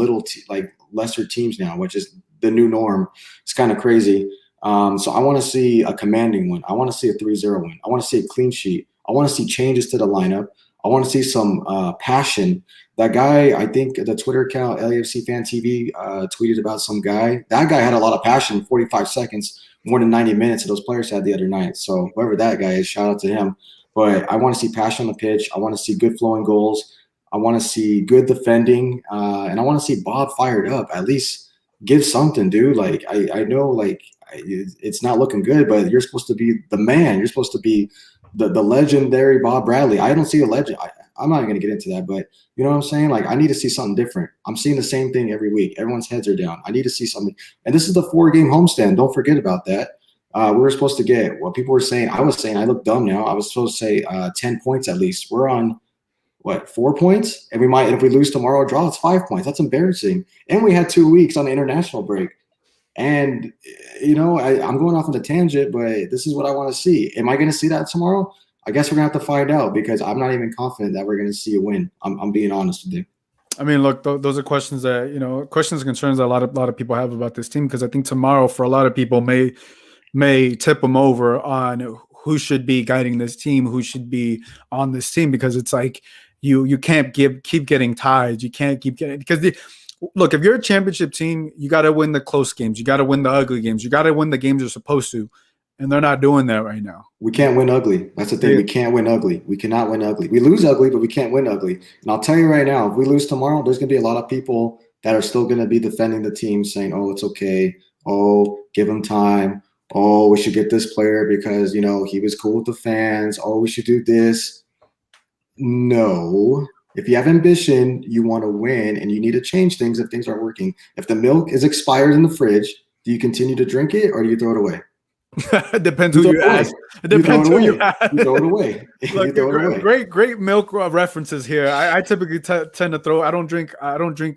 lesser teams now, which is the new norm. It's kind of crazy. So I want to see a commanding win. I want to see a 3-0 win. I want to see a clean sheet. I want to see changes to the lineup. I want to see some passion. That guy, I think the Twitter account, LAFC Fan TV, tweeted about some guy. That guy had a lot of passion, 45 seconds, more than 90 minutes that those players had the other night. So whoever that guy is, shout out to him. But I want to see passion on the pitch. I want to see good flowing goals. I want to see good defending. And I want to see Bob fired up. At least give something, dude. Like, I know, like, it's not looking good, but you're supposed to be the man. You're supposed to be the legendary Bob Bradley. I don't see a legend. I'm not going to get into that, but you know what I'm saying? Like, I need to see something different. I'm seeing the same thing every week. Everyone's heads are down. I need to see something. And this is the 4-game homestand. Don't forget about that. We were supposed to get what people were saying. I was saying, I look dumb now. I was supposed to say 10 points at least. We're on, 4 points? And if we lose tomorrow or draw, it's 5 points. That's embarrassing. And we had 2 weeks on the international break. And, I'm going off on a tangent, but this is what I want to see. Am I going to see that tomorrow? I guess we're gonna have to find out because I'm not even confident that we're gonna see a win. I'm being honest with you.
I mean, look, those are questions that questions and concerns that a lot of people have about this team, because I think tomorrow for a lot of people may tip them over on who should be guiding this team, who should be on this team, because it's like you can't keep getting tied. You can't keep getting, because look, if you're a championship team, you got to win the close games. You got to win the ugly games. You got to win the games you're supposed to, and they're not doing that right now.
We can't win ugly. That's the thing. We can't win ugly. We cannot win ugly. We lose ugly, but we can't win ugly. And I'll tell you right now, if we lose tomorrow, there's going to be a lot of people that are still going to be defending the team, saying, oh, it's okay. Oh, give him time. Oh, we should get this player because, he was cool with the fans. Oh, we should do this. No. If you have ambition, you want to win, and you need to change things if things aren't working. If the milk is expired in the fridge, do you continue to drink it or do you throw it away?
It depends who you ask. It depends who you ask.
You throw it away.
Look, great milk references here. I typically tend to throw. I don't drink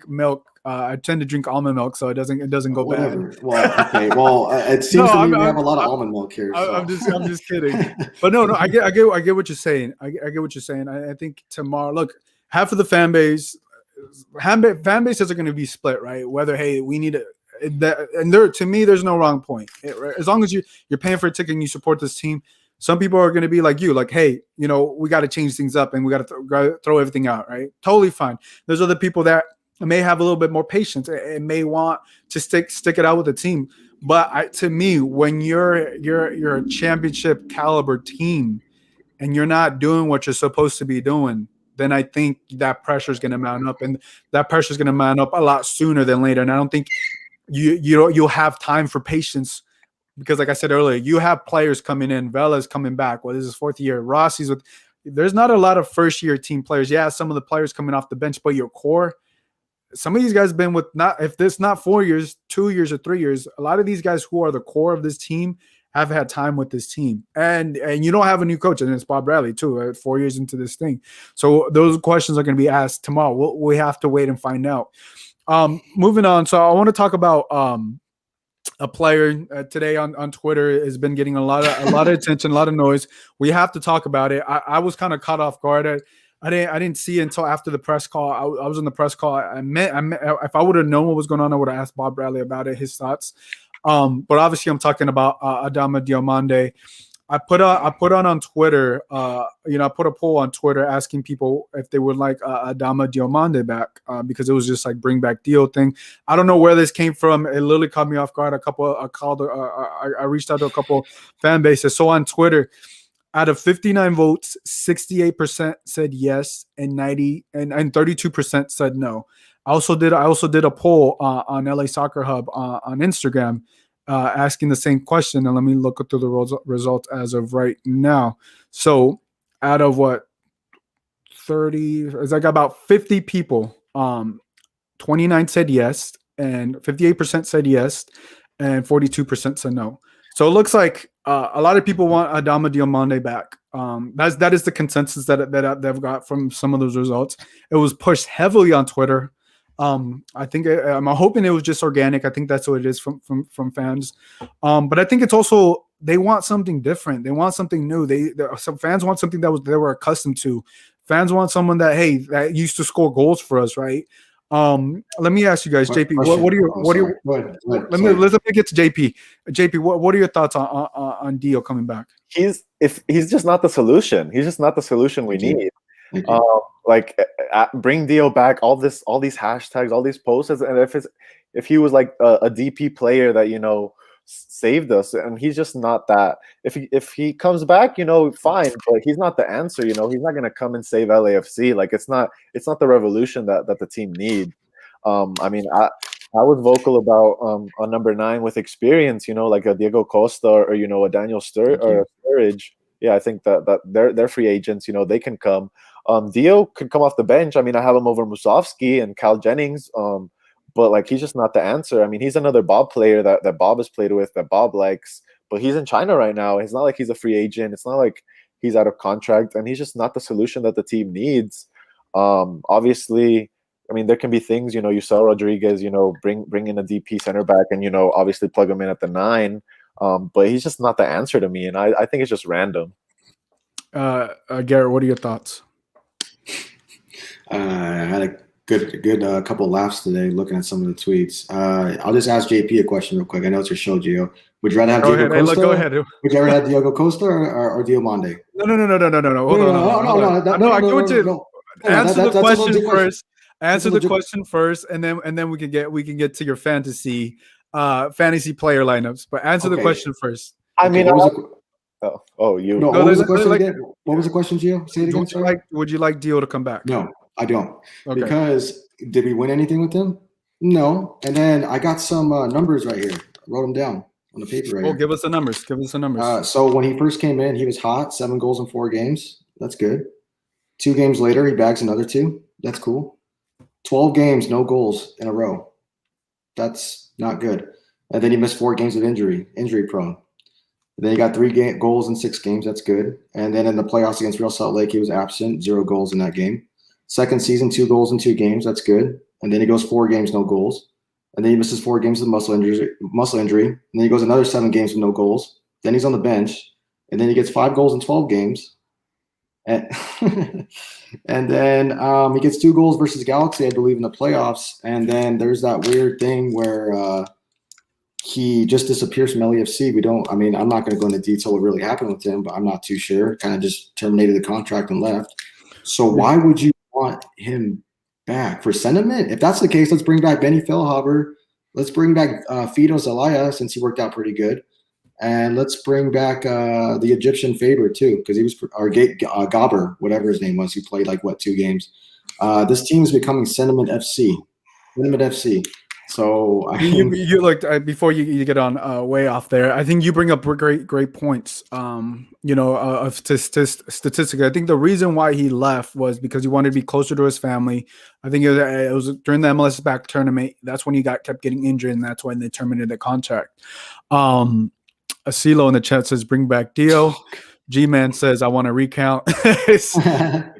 milk. I tend to drink almond milk, so it doesn't go bad.
Well, okay. Well, it seems to me we have a lot of almond milk here. So.
I'm just kidding. But no, I get what you're saying. I get what you're saying. I think tomorrow, look, half of the fan bases are going to be split, right? Whether we need it. And to me, there's no wrong point. As long as you're paying for a ticket and you support this team, some people are going to be like you, like, hey, we got to change things up and we got to throw everything out, right? Totally fine. There's other people that may have a little bit more patience and may want to stick it out with the team. But to me, when you're a championship caliber team and you're not doing what you're supposed to be doing, then I think that pressure is going to mount up, and that pressure is going to mount up a lot sooner than later. And I don't think you'll have time for patience, because like I said earlier, you have players coming in. Vela's coming back. Well, this is 4th year. Rossi's there's not a lot of first-year team players. Yeah, some of the players coming off the bench, but your core, some of these guys have been with, if this not 4 years, 2 years or 3 years, a lot of these guys who are the core of this team have had time with this team. And you don't have a new coach, and it's Bob Bradley too, 4 years into this thing. So those questions are going to be asked tomorrow. We have to wait and find out. Moving on. So I want to talk about a player today on Twitter has been getting a lot of attention, a lot of noise. We have to talk about it. I was kind of caught off guard. I didn't see it until after the press call. I was in the press call. I meant if I would have known what was going on, I would have asked Bob Bradley about it, his thoughts. But obviously, I'm talking about Adama Diomande. I put on Twitter. I put a poll on Twitter asking people if they would like Adama Diomande back, because it was just like bring back Dio thing. I don't know where this came from. It literally caught me off guard. I reached out to a couple fan bases. So on Twitter, out of 59 votes, 68% said yes, and 32% said no. I also did a poll on LA Soccer Hub on Instagram, asking the same question. And let me look through the results as of right now. So out of 30, it's like about 50 people, 29 said yes, and 58% said yes, and 42% said no. So it looks like a lot of people want Adama Diomande back. That is the consensus that they've got from some of those results. It was pushed heavily on Twitter. I think I'm hoping it was just organic. I think that's what it is from fans. But I think it's also they want something different. They want something new. Some fans want something that they were accustomed to. Fans want someone that used to score goals for us, right? Let me ask you guys, JP. Let's get to JP. JP, what are your thoughts on Dio coming back?
He's just not the solution. He's just not the solution we need. Bring Dio back. All these hashtags, all these posts, and if he was like a DP player that saved us, and he's just not that. If he comes back, fine, but he's not the answer. He's not gonna come and save LAFC. Like it's not the revolution that the team needs. I mean, I was vocal about a number 9 with experience, like a Diego Costa or a Daniel Sturridge. Yeah, I think that they're free agents. They can come. Dio could come off the bench. I mean, I have him over Musovski and Cal Jennings. But like he's just not the answer. I mean, he's another Bob player that Bob has played with, that Bob likes, but he's in China right now. It's not like he's a free agent. It's not like he's out of contract, and he's just not the solution that the team needs. Obviously, I mean, there can be things, you saw Rodriguez, bring in a DP center back and, obviously plug him in at the 9. But he's just not the answer to me. And I think it's just random.
Garrett, what are your thoughts?
I had a good couple laughs today looking at some of the tweets. I'll just ask JP a question real quick. I know it's your show, Gio. Would you rather have Diego Costa?
Go ahead.
Would you rather have Diego Costa or Diomande?
No. Hold on. I get what you answer the question first. Answer the question first, and then we can get to your fantasy player lineups. But answer the question first.
I mean,
you.
No,
what was the question again? What was the question, Gio? Say it again.
Would you like Dio to come back?
No, I don't.
Okay.
Because did we win anything with him? No. And then I got some numbers right here. I wrote them down on the paper right here.
Give us the numbers.
So when he first came in, he was hot. 7 goals in 4 games. That's good. 2 games later, he bags another 2. That's cool. 12 games, no goals in a row. That's not good. And then he missed 4 games of injury prone. And then he got 3 goals in 6 games. That's good. And then in the playoffs against Real Salt Lake, he was absent. 0 goals in that game. Second season, 2 goals in 2 games. That's good. And then he goes 4 games, no goals. And then he misses 4 games with muscle injury. And then he goes another 7 games with no goals. Then he's on the bench. And then he gets 5 goals in 12 games. And, and then he gets 2 goals versus Galaxy, I believe, in the playoffs. And then there's that weird thing where he just disappears from LAFC. I'm not going to go into detail what really happened with him, but I'm not too sure. Kind of just terminated the contract and left. So why would you want him back? For sentiment? If that's the case, let's bring back Benny Feilhaber. Let's bring back Fido Zelaya, since he worked out pretty good. And let's bring back the Egyptian Faber too, because he was Gabber, whatever his name was. He played 2 games. This team is becoming Sentiment FC. So
you looked before you get on way off there. I think you bring up great points. Of statistically, I think the reason why he left was because he wanted to be closer to his family. I think it was during the MLS back tournament. That's when he kept getting injured, and that's when they terminated the contract. Asilo in the chat says, "Bring back Dio." G-Man says, "I want to recount."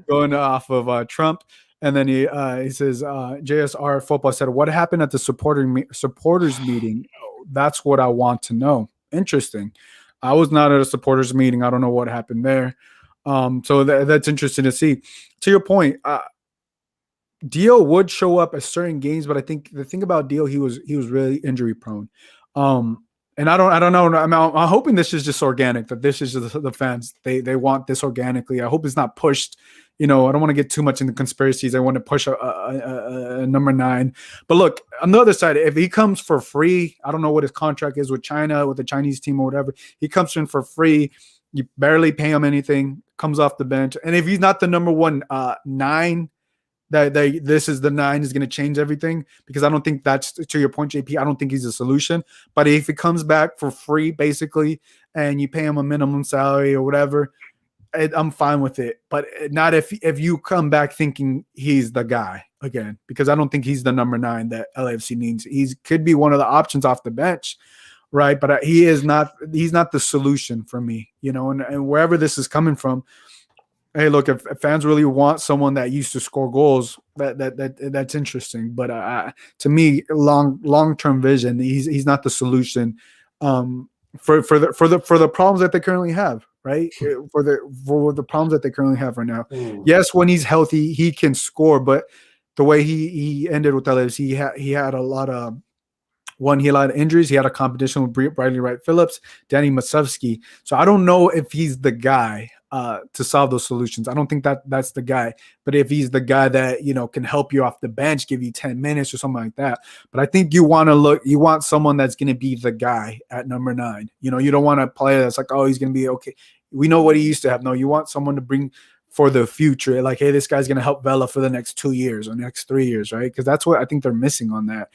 Going off of Trump. And then he says, JSR Football said, "What happened at the supporters meeting? Oh, that's what I want to know." Interesting. I was not at a supporters meeting. I don't know what happened there. So that's interesting to see. To your point, Dio would show up at certain games, but I think the thing about Dio, he was really injury prone. And I don't know. I'm hoping this is just organic. That this is just the fans. They want this organically. I hope it's not pushed. I don't want to get too much into conspiracies. I want to push a number 9. But look, on the other side, if he comes for free, I don't know what his contract is with China, with the Chinese team or whatever. He comes in for free. You barely pay him anything. Comes off the bench, and if he's not the number 1 9. This is the 9 is going to change everything, because I don't think that's, to your point, JP, I don't think he's a solution. But if he comes back for free, basically, and you pay him a minimum salary or whatever, I'm fine with it. But not if you come back thinking he's the guy again, because I don't think he's the number 9 that LAFC needs. He could be one of the options off the bench, right? But he's not the solution for me, and wherever this is coming from. Hey, look, if fans really want someone that used to score goals, that's interesting. But to me, long-term vision, he's not the solution for the problems that they currently have, right? For the problems that they currently have right now. Yes, when he's healthy, he can score, but the way he ended with LAFC, he had a lot of injuries. He had a competition with Bradley Wright Phillips, Danny Masovsky. So I don't know if he's the guy to solve those solutions. I don't think that's the guy. But if he's the guy that can help you off the bench, give you 10 minutes or something like that. But I think you want someone that's going to be the guy at number 9. You don't want a player that's like, oh, he's going to be okay. We know what he used to have. No, you want someone to bring for the future. Like, hey, this guy's going to help Vela for the next 2 years or next 3 years, right? Because that's what I think they're missing on that.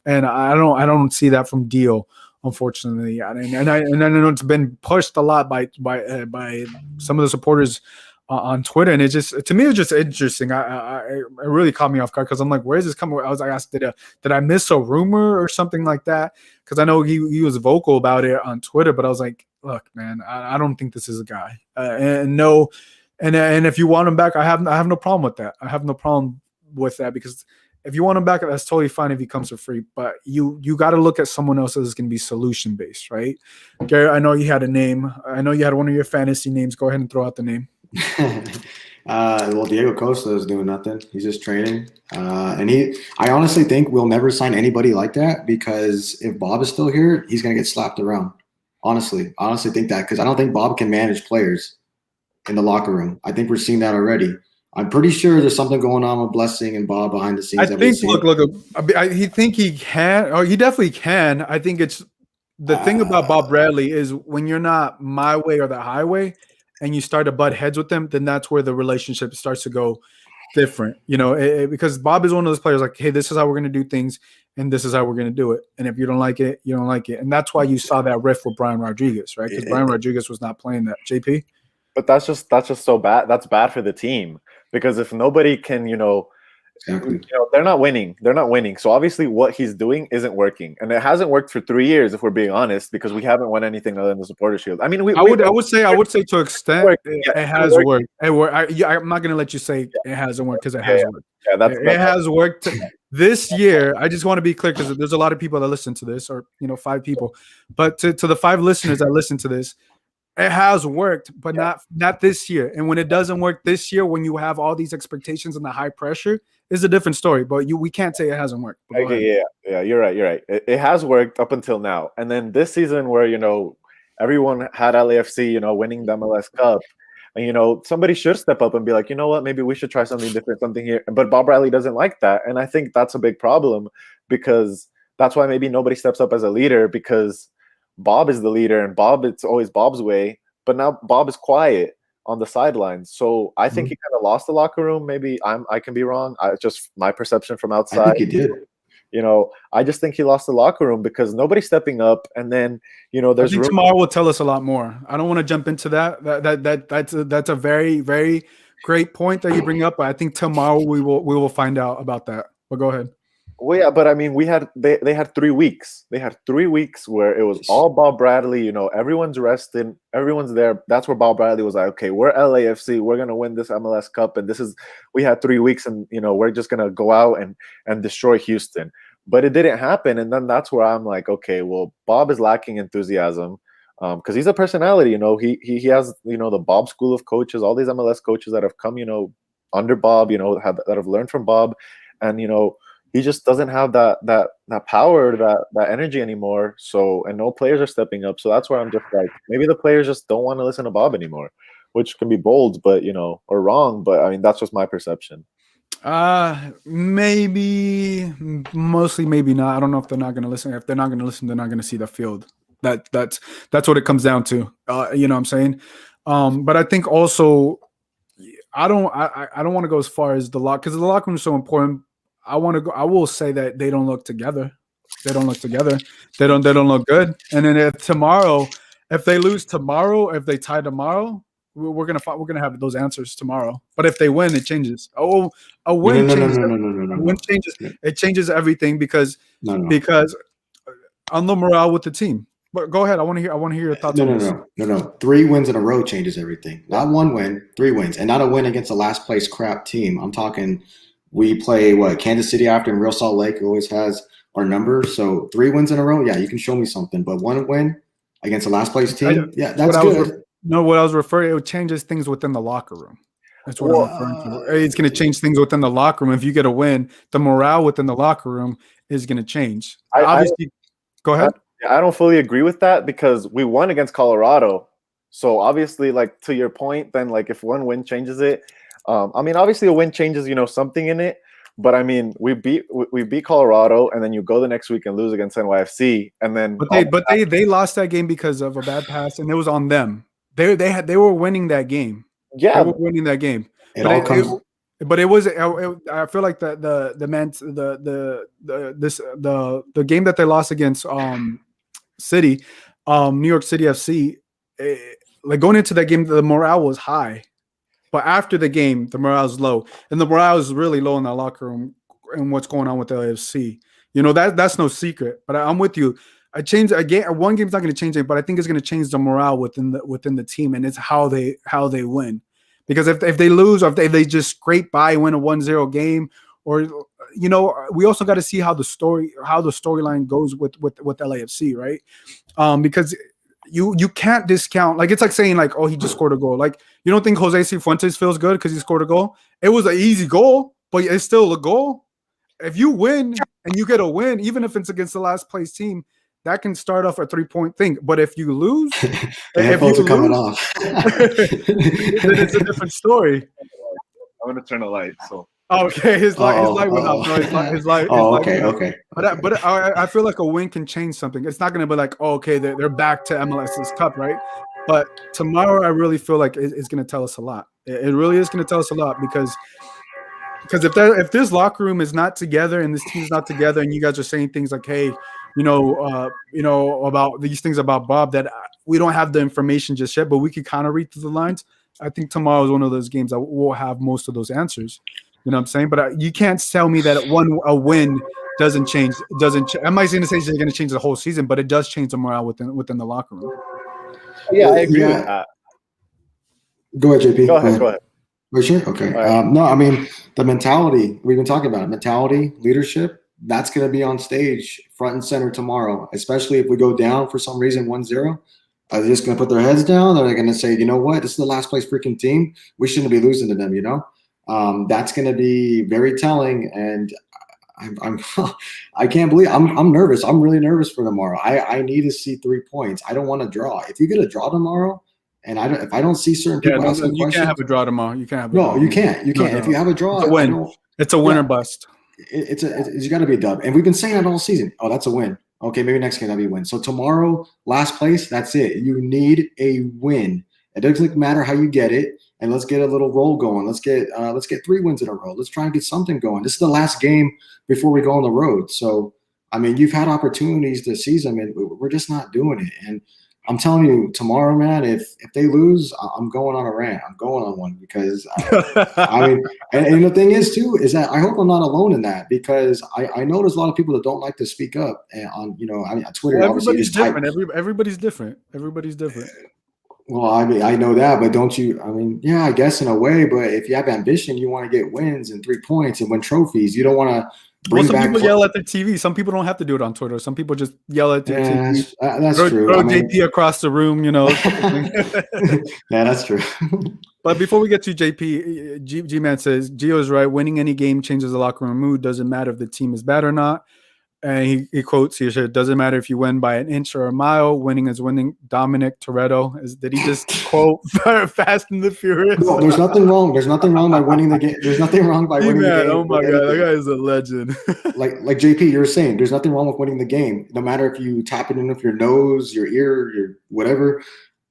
And I don't see that from Dio, unfortunately. And I know it's been pushed a lot by some of the supporters on Twitter, and to me it's just interesting. It really caught me off guard, because I'm like, where is this coming? I was asked, did I miss a rumor or something like that? Because I know he was vocal about it on Twitter, but I was like, look, man, I don't think this is a guy. And if you want him back, I have no problem with that. I have no problem with that, because if you want him back, that's totally fine if he comes for free. But you got to look at someone else that's going to be solution based, right? Garrett, I know you had a name. I know you had one of your fantasy names. Go ahead and throw out the name.
Well, Diego Costa is doing nothing. He's just training. I honestly think we'll never sign anybody like that because if Bob is still here, he's going to get slapped around. Honestly, I honestly think that because I don't think Bob can manage players in the locker room. I think we're seeing that already. I'm pretty sure there's something going on with Blessing and Bob behind the scenes.
I think, he think he can. Oh, he definitely can. I think it's the thing about Bob Bradley is when you're not my way or the highway and you start to butt heads with them, then that's where the relationship starts to go different, because Bob is one of those players like, hey, this is how we're going to do things and this is how we're going to do it. And if you don't like it, you don't like it. And that's why you saw that riff with Brian Rodriguez, right? Because Brian Rodriguez was not playing that. JP?
But that's just so bad. That's bad for the team because if nobody can,
Exactly.
they're not winning. They're not winning. So obviously what he's doing isn't working. And it hasn't worked for 3 years, if we're being honest, because we haven't won anything other than the Supporter Shield. I mean, I would say to extent it has worked. I'm not going to let you say it hasn't worked because it has worked. Yeah, it has worked this year. I just want to be clear because there's a lot of people that listen to this, or 5 people. But to the 5 listeners that listen to this, it has worked, but not this year. And when it doesn't work this year, when you have all these expectations and the high pressure, is a different story. But we can't say it hasn't worked. Okay, yeah, you're right. It has worked up until now. And then this season where, everyone had LAFC, winning the MLS Cup. And, somebody should step up and be like, you know what, maybe we should try something different, something here. But Bob Bradley doesn't like that. And I think that's a big problem because that's why maybe nobody steps up as a leader because Bob is the leader and it's always Bob's way. But now Bob is quiet on the sidelines. So I think he kind of lost the locker room. Maybe I can be wrong. It's just my perception from outside.
I think he did.
I just think he lost the locker room because nobody's stepping up. And then, there's
I think tomorrow will tell us a lot more. I don't want to jump into that. That's a very, very great point that you bring up. But I think tomorrow we will find out about that. But go ahead.
Well, yeah, but I mean, they had 3 weeks. They had 3 weeks where it was all Bob Bradley. Everyone's rested, everyone's there. That's where Bob Bradley was like, okay, we're LAFC, we're gonna win this MLS Cup, and we had 3 weeks, and we're just gonna go out and destroy Houston. But it didn't happen, and then that's where I'm like, okay, well, Bob is lacking enthusiasm because he's a personality. He has the Bob school of coaches, all these MLS coaches that have come under Bob, that have learned from Bob, and he just doesn't have that power, that energy anymore. So, and no players are stepping up. So that's where I'm just like, maybe the players just don't want to listen to Bob anymore, which can be bold, but or wrong. But I mean, that's just my perception.
Maybe, mostly, maybe not. I don't know if they're not going to listen. If they're not going to listen, they're not going to see the field. That's what it comes down to. You know what I'm saying? But I think also, I don't want to go as far as the lock because the locker room is so important. I will say that they don't look together. They don't look good. And then if they lose tomorrow, if they tie tomorrow, we're gonna have those answers tomorrow. But if they win, it changes. A win changes. A win changes. It changes everything because on the morale with the team. But go ahead. I want to hear your thoughts on this.
No. 3 wins in a row changes everything. Not 1 win, 3 wins, and not a win against the last place crap team. I'm talking. We play Kansas City after in Real Salt Lake always has our number. So 3 wins in a row, yeah, you can show me something. But 1 win against the last place team, that's good.
What I was referring, it changes things within the locker room. That's what I'm referring to. It's going to change things within the locker room. If you get a win, the morale within the locker room is going to change. Go ahead.
I don't fully agree with that because we won against Colorado. So obviously, to your point, then if 1 win changes it. I mean, obviously a win changes, something in it. But I mean, we beat Colorado, and then you go the next week and lose against NYFC, and then.
But they lost that game because of a bad pass, and it was on them. They were winning that game.
Yeah,
they were winning that game. But it was. I feel like the game that they lost against City, New York City FC, going into that game, the morale was high. But after the game, the morale is low, and the morale is really low in the locker room and what's going on with the LAFC. That's no secret. But I'm with you. I changed a game. 1 game's not going to change it, but I think it's going to change the morale within the team, and it's how they win. Because if they lose, or if they just scrape by, win a 1-0 game, or we also got to see how the storyline goes with LAFC, right? Because you can't discount. Like, it's like saying like, oh, he just scored a goal. Like, you don't think Jose Cifuentes feels good because he scored a goal? It was an easy goal, but it's still a goal. If you win and you get a win, even if it's against the last place team, that can start off a 3-point thing. But if you lose,
the headphones are coming off.
then it's a different story.
I'm gonna turn a light. So
okay, his light went off. No,
Okay.
But I feel like a win can change something. It's not gonna be like, oh, okay, they're back to MLS's Cup, right? But tomorrow, I really feel like it's gonna tell us a lot. It really is gonna tell us a lot because if this locker room is not together and this team's not together, and you guys are saying things like, hey, about these things about Bob that we don't have the information just yet, but we could kind of read through the lines. I think tomorrow is one of those games that will have most of those answers. You know what I'm saying? But you can't tell me that a win doesn't change. I'm not going to say it's going to change the whole season, but it does change the morale within the locker room.
Yeah, I agree with that.
Go ahead, JP.
Go ahead.
For sure. Okay.
Right.
No, I mean, the mentality, we've been talking about it. Mentality, leadership, that's going to be on stage front and center tomorrow, especially if we go down for some reason 1-0. Are they just going to put their heads down? Or are they going to say, you know what, this is the last place freaking team. We shouldn't be losing to them, you know? That's going to be very telling. And I can't believe I'm nervous. I'm really nervous for tomorrow. I need to see 3 points. I don't want to draw. If you get a draw tomorrow, and if I don't see certain people asking questions,
you can't have a draw tomorrow. You can't have a
no,
draw.
You can't. You can't. No. If you have a draw,
it's a win. It's a win or bust.
It's got to be a dub. And we've been saying that all season. Oh, that's a win. Okay, maybe next game that'll be a win. So tomorrow, last place, that's it. You need a win. It doesn't matter how you get it. And let's get a little roll going. Let's get 3 wins in a row. Let's try and get something going. This is the last game before we go on the road. So, I mean, you've had opportunities this season, and we're just not doing it. And I'm telling you, tomorrow, man, if they lose, I'm going on a rant. I'm going on one because I mean, and the thing is too, is that I hope I'm not alone in that, because I know there's a lot of people that don't like to speak up on, on Twitter.
Well, everybody's different. Everybody's different. Everybody's different.
Well, I mean, I know that, but don't you? I mean, yeah, I guess in a way. But if you have ambition, you want to get wins and 3 points and win trophies. You don't want to bring
some
back.
People yell at the TV. Some people don't have to do it on Twitter. Some people just yell at the TV.
That's true.
Throw JP across the room,
Yeah, that's true.
But before we get to JP, G-Man says, Gio's right. Winning any game changes the locker room mood. Doesn't matter if the team is bad or not. And he quotes, he said, doesn't matter if you win by an inch or a mile, winning is winning. Dominic Toretto. Did he just quote Fast and the Furious?
No, there's nothing wrong. There's nothing wrong by winning the game. There's nothing wrong by winning the game.
Oh my God, that guy is a legend.
like JP, you're saying, there's nothing wrong with winning the game. No matter if you tap it in with your nose, your ear, your whatever.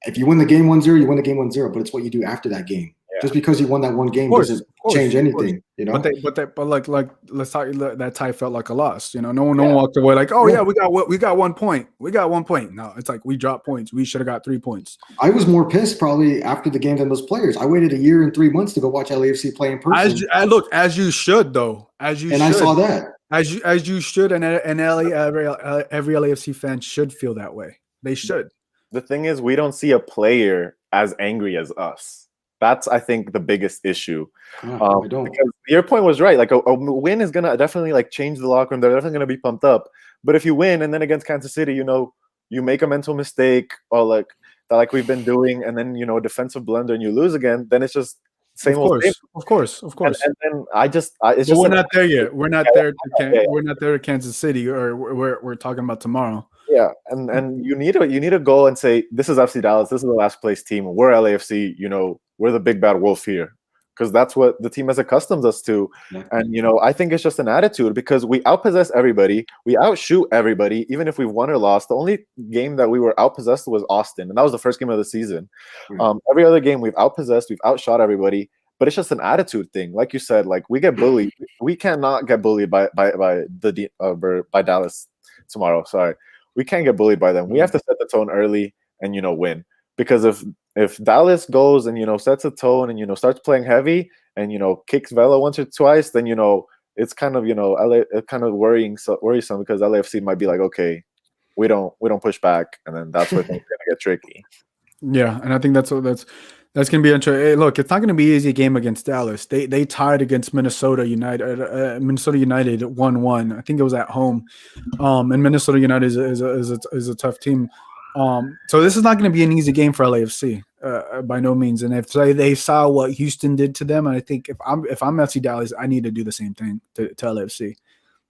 If you win the game 1-0, you win the game 1-0. But it's what you do after that game. Yeah. Just because you won that one game doesn't change anything,
But like let's talk. That tie felt like a loss. No one walked away like, oh yeah, we got 1 point. We got 1 point. No, it's like we dropped points. We should have got 3 points.
I was more pissed probably after the game than those players. I waited a year and 3 months to go watch LAFC play in person.
As you should though. I
saw that.
As you should, and every LAFC fan should feel that way. They should.
The thing is, we don't see a player as angry as us. That's, I think, the biggest issue.
I don't.
Because your point was right. Like a win is gonna definitely change the locker room. They're definitely gonna be pumped up. But if you win and then against Kansas City, you make a mental mistake or like we've been doing, and then a defensive blunder and you lose again, then it's just same old.
Of course.
And then it's just.
We're not there yet. We're not there. We're not there at Kansas City, or we're talking about tomorrow.
Yeah, and you need to go and say, this is FC Dallas. This is the last place team. We're LAFC. We're the big bad wolf here, because that's what the team has accustomed us to. Yeah. And I think it's just an attitude, because we outpossess everybody, we outshoot everybody, even if we've won or lost. The only game that we were outpossessed was Austin, and that was the first game of the season. Every other game we've outpossessed, we've outshot everybody. But it's just an attitude thing, like you said. Like, we get bullied. We cannot get bullied by Dallas tomorrow. Sorry. We can't get bullied by them. We have to set the tone early and win. Because if Dallas goes and sets a tone and starts playing heavy and kicks Vela once or twice, then it's kind of worrisome, because LAFC might be like, okay, we don't push back, and then that's where things are gonna get tricky.
Yeah, and I think that's gonna be interesting. Hey, look, it's not gonna be an easy game against Dallas. They tied against Minnesota United. Minnesota United 1-1. I think it was at home. And Minnesota United is a tough team. So this is not going to be an easy game for LAFC by no means. And if they saw what Houston did to them, and I think if I'm FC Dallas, I need to do the same thing to LAFC.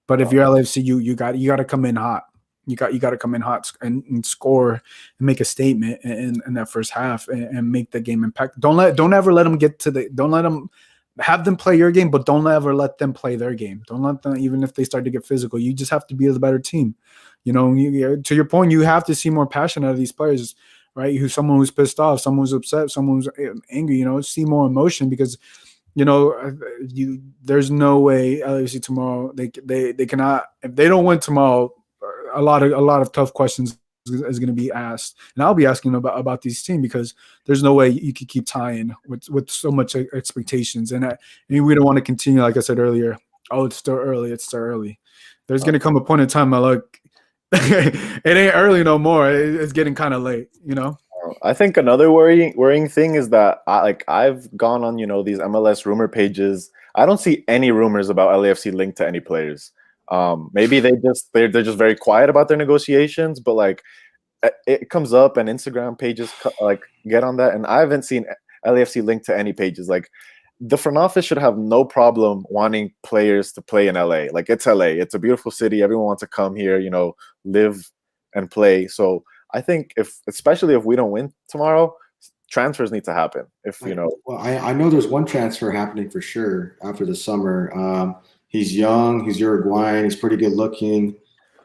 But if you're LAFC, you got to come in hot. You got to come in hot and score and make a statement in that first half and make the game impact. Don't ever let them don't let them have them play your game, but don't ever let them play their game. Don't let them, even if they start to get physical. You just have to be the better team. You know, to your point, you have to see more passion out of these players, right? Someone who's pissed off, someone who's upset, someone who's angry. You know, see more emotion because, you know, there's no way LAFC tomorrow they cannot, if they don't win tomorrow. A lot of tough questions is going to be asked, and I'll be asking about these teams because there's no way you could keep tying with so much expectations, and we don't want to continue. Like I said earlier, it's still early. There's going to come a point in time. Look, it ain't early no more. It's getting kind of late. You know.
I think another worrying thing is that I've gone on these MLS rumor pages. I don't see any rumors about LAFC linked to any players. Maybe they're just very quiet about their negotiations, but like it comes up and Instagram pages like get on that, and I haven't seen LAFC linked to any pages. Like the front office should have no problem wanting players to play in LA. Like it's LA, it's a beautiful city. Everyone wants to come here, live and play. So I think especially if we don't win tomorrow, transfers need to happen.
Well, I know there's one transfer happening for sure after the summer. He's young. He's Uruguayan. He's pretty good looking.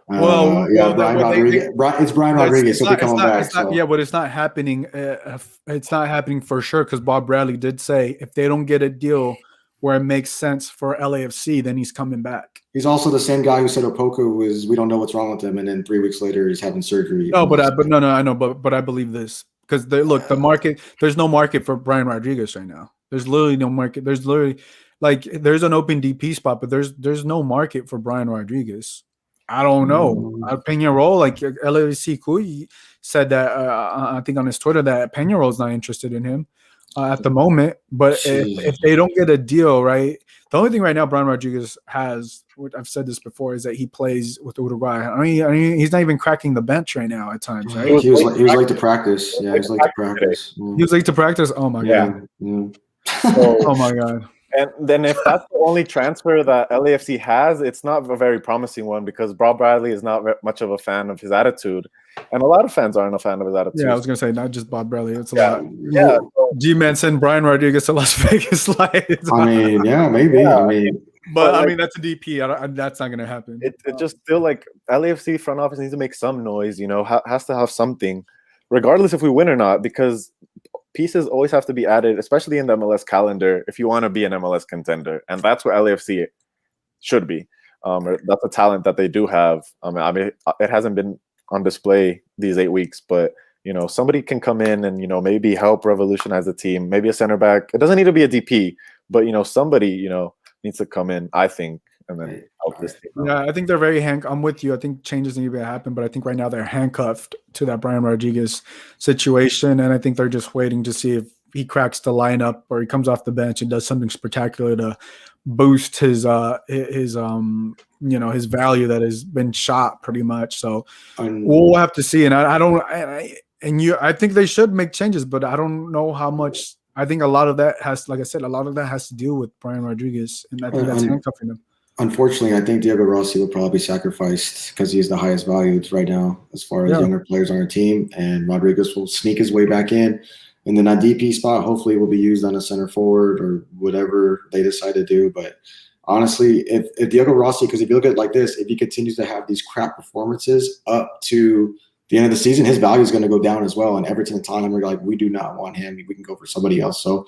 Brian Rodriguez. It's Brian Rodriguez. He'll be coming back.
Yeah, but it's not happening. It's not happening for sure because Bob Bradley did say if they don't get a deal where it makes sense for LAFC, then he's coming back.
He's also the same guy who said Opoku we don't know what's wrong with him, and then 3 weeks later he's having surgery.
No, I know, but I believe this because the market. There's no market for Brian Rodriguez right now. There's literally no market. There's literally. Like there's an open DP spot, but there's no market for Brian Rodriguez. I don't know. Peñarol, like LAFC Cuy said that I think on his Twitter that Peñarol's not interested in him at the moment. But if they don't get a deal, right? The only thing right now Brian Rodriguez has, I've said this before, is that he plays with Uruguay. I mean, he's not even cracking the bench right now at times, right?
He was late to practice. Yeah, he was late to practice.
He was late to practice. Oh my god. Oh my god.
And then if that's the only transfer that LAFC has, it's not a very promising one because Bob Bradley is not much of a fan of his attitude. And a lot of fans aren't a fan of his attitude.
Yeah, I was going to say, not just Bob Bradley. It's a lot. Yeah. G-Man send Brian Rodriguez to Las Vegas.
I mean, yeah, maybe. Yeah.
I mean, that's a DP. That's not going to happen.
It just feel like LAFC front office needs to make some noise, has to have something, regardless if we win or not, because pieces always have to be added, especially in the MLS calendar, if you want to be an MLS contender. And that's what LAFC should be. That's a talent that they do have. I mean, it hasn't been on display these 8 weeks, but, somebody can come in and, maybe help revolutionize the team. Maybe a center back. It doesn't need to be a DP, but, somebody, needs to come in, I think, and then help this team out.
Yeah, I think they're very I'm with you. I think changes need to happen, but I think right now they're handcuffed to that Brian Rodriguez situation, and I think they're just waiting to see if he cracks the lineup or he comes off the bench and does something spectacular to boost his value that has been shot pretty much. So we'll have to see. And I think they should make changes, but I don't know how much. I think a lot of that has to do with Brian Rodriguez, and I think that's handcuffing him.
Unfortunately, I think Diego Rossi will probably be sacrificed because he's the highest valued right now as far as younger players on our team, and Rodriguez will sneak his way back in. And then that DP spot hopefully will be used on a center forward or whatever they decide to do. But honestly, if Diego Rossi, because if you look at it like this, if he continues to have these crap performances up to the end of the season, his value is going to go down as well. And Everton and Tottenham are like, we do not want him. We can go for somebody else. So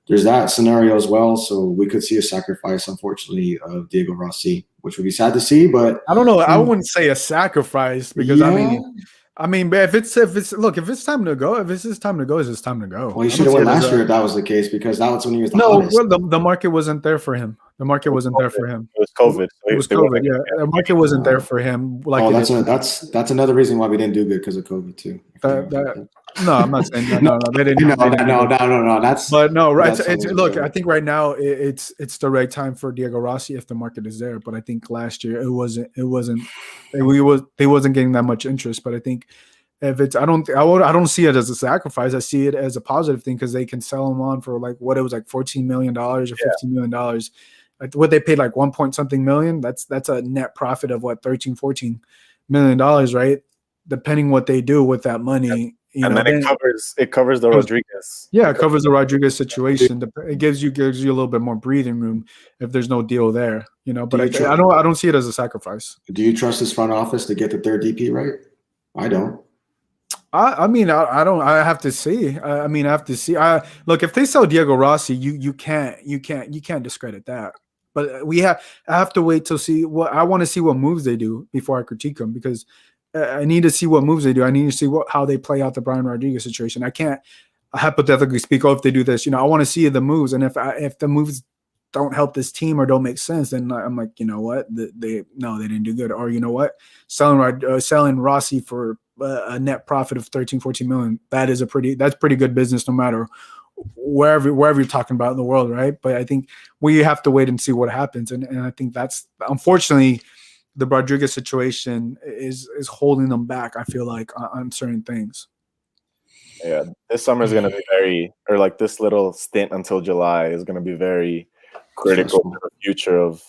there's that scenario as well. So we could see a sacrifice, unfortunately, of Diego Rossi, which would be sad to see. But
I don't know. I wouldn't say a sacrifice because I mean, but if it's time to go, if it's his time to go, it's his time to go.
Well, he should have went last year if that was the case, because that was when he was the hottest.
Well, the market wasn't there for him. The market wasn't there for him.
It was COVID.
It was COVID. Yeah, the market wasn't there for him.
That's another reason why we didn't do good, because of COVID too.
No, I'm not saying that. No, they didn't.
No.
Look, I think right now it's the right time for Diego Rossi if the market is there. But I think last year they wasn't getting that much interest. But I think If it's, I don't see it as a sacrifice. I see it as a positive thing because they can sell him on for like what it was like $14 million or $15 million. Like what they paid like 1 point something million. That's a net profit of what 13, $14 million, right? Depending what they do with that money.
And then it covers the Rodriguez.
Yeah, it covers the Rodriguez situation. It gives you a little bit more breathing room if there's no deal there, But I don't see it as a sacrifice.
Do you trust this front office to get the third DP right? I don't.
I mean, I don't. I have to see. I have to see. Look, if they sell Diego Rossi, you can't discredit that. But I have to wait to see what I want to see what moves they do before I critique them because I need to see what moves they do. I need to see how they play out the Brian Rodriguez situation. I can't hypothetically speak. Oh, if they do this, I want to see the moves, and if the moves don't help this team or don't make sense, then I'm like, what? They didn't do good. Or what? Selling Rossi for a net profit of 13, 14 million. That's pretty good business no matter wherever you're talking about in the world, right? But I think we have to wait and see what happens. And I think that's unfortunately the Rodriguez situation is holding them back, I feel like, on certain things.
Yeah, this summer is going to be this little stint until July is going to be very critical to the future of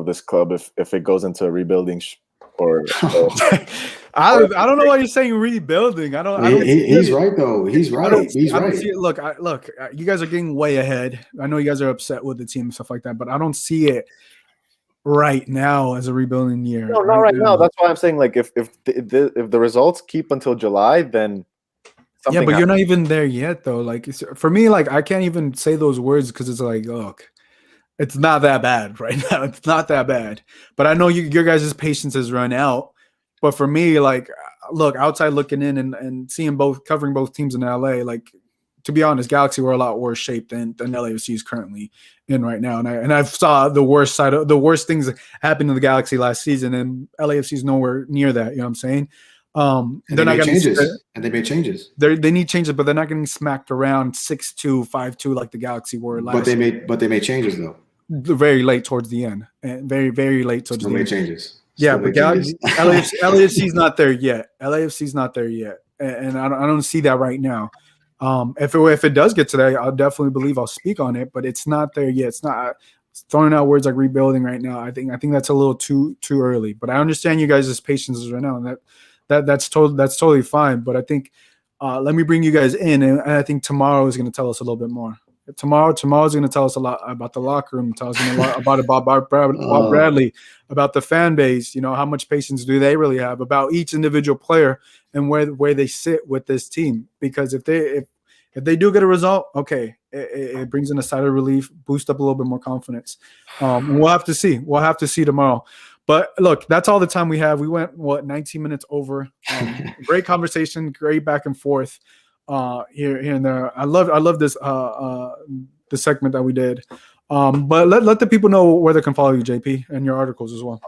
this club if it goes into a rebuilding
I don't know why you're saying rebuilding.
He's right though. He's right. He's right.
Look, you guys are getting way ahead. I know you guys are upset with the team and stuff like that, but I don't see it right now as a rebuilding year.
No, not right now. That's why I'm saying if the results keep until July, then
but you're not even there yet though. Like for me, like I can't even say those words because it's like, look, it's not that bad right now. It's not that bad. But I know your guys' patience has run out. But for me, like, look, outside looking in and seeing covering both teams in LA, like, to be honest, Galaxy were a lot worse shape than LAFC is currently in right now. And I've saw the worst things happen to the Galaxy last season, and LAFC is nowhere near that. You know what I'm saying?
They're not changes, and they made changes.
They need changes, but they're not getting smacked around 6-2, 5-2 like the Galaxy were last.
But they made changes though.
Very late towards the end, and very, very late towards the end.
Changes.
Yeah, but LAFC's not there yet. LAFC's not there yet, and I don't see that right now. If it does get today, I'll definitely believe I'll speak on it, but it's not there yet. It's not throwing out words like rebuilding right now. I think that's a little too early. But I understand you guys' patience right now, and that's totally fine. But I think let me bring you guys in, and I think tomorrow is going to tell us a little bit more. Tomorrow's going to tell us a lot about the locker room, tell us a lot about Bob Bradley, about the fan base, how much patience do they really have, about each individual player and where they sit with this team. Because if they do get a result, okay, it brings in a sigh of relief, boost up a little bit more confidence. We'll have to see. We'll have to see tomorrow. But look, that's all the time we have. We went 19 minutes over. Great conversation, great back and forth. Here and there. I love this the segment that we did. But let the people know where they can follow you, JP, and your articles as well.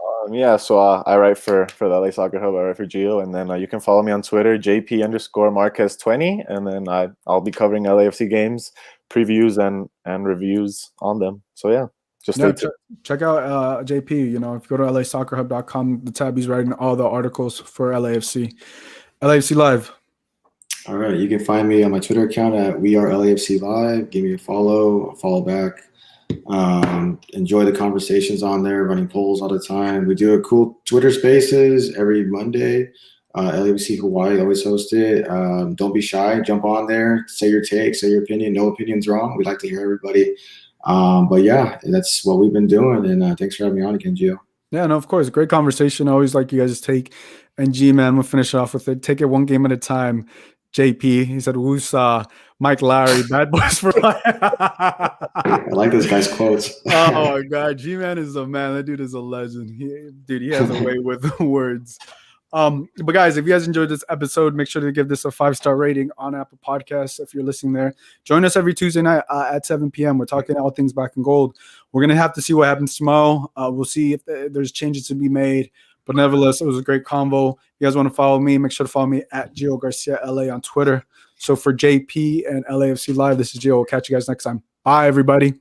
So I write for the LA Soccer Hub. I write for Gio, and then you can follow me on Twitter, JP_Marquez20, and then I'll be covering LAFC games, previews and reviews on them. So yeah, just
check out JP. If you go to LASoccerHub.com, the tab he's writing all the articles for LAFC Live.
All right, you can find me on my Twitter account at WeAreLAFC Live. Give me a follow back. Enjoy the conversations on there, running polls all the time. We do a cool Twitter Spaces every Monday. LAFC Hawaii always host it. Don't be shy. Jump on there. Say your take. Say your opinion. No opinion's wrong. We'd like to hear everybody. But yeah, that's what we've been doing. And thanks for having me on again, Gio.
Yeah, no, of course. Great conversation. I always like you guys' take. And G-Man, we'll finish off with it. Take it one game at a time. JP, he said, Woosah, Mike Lowry, bad boys for life.
I like this guy's quotes.
Oh, my God. G-Man is a man. That dude is a legend. He has a way with the words. But, guys, if you guys enjoyed this episode, make sure to give this a 5-star rating on Apple Podcasts if you're listening there. Join us every Tuesday night at 7 p.m. We're talking all things black and gold. We're going to have to see what happens tomorrow. We'll see if there's changes to be made. But nevertheless, it was a great convo. If you guys want to follow me, make sure to follow me at Gio Garcia LA on Twitter. So for JP and LAFC Live, this is Gio. We'll catch you guys next time. Bye, everybody.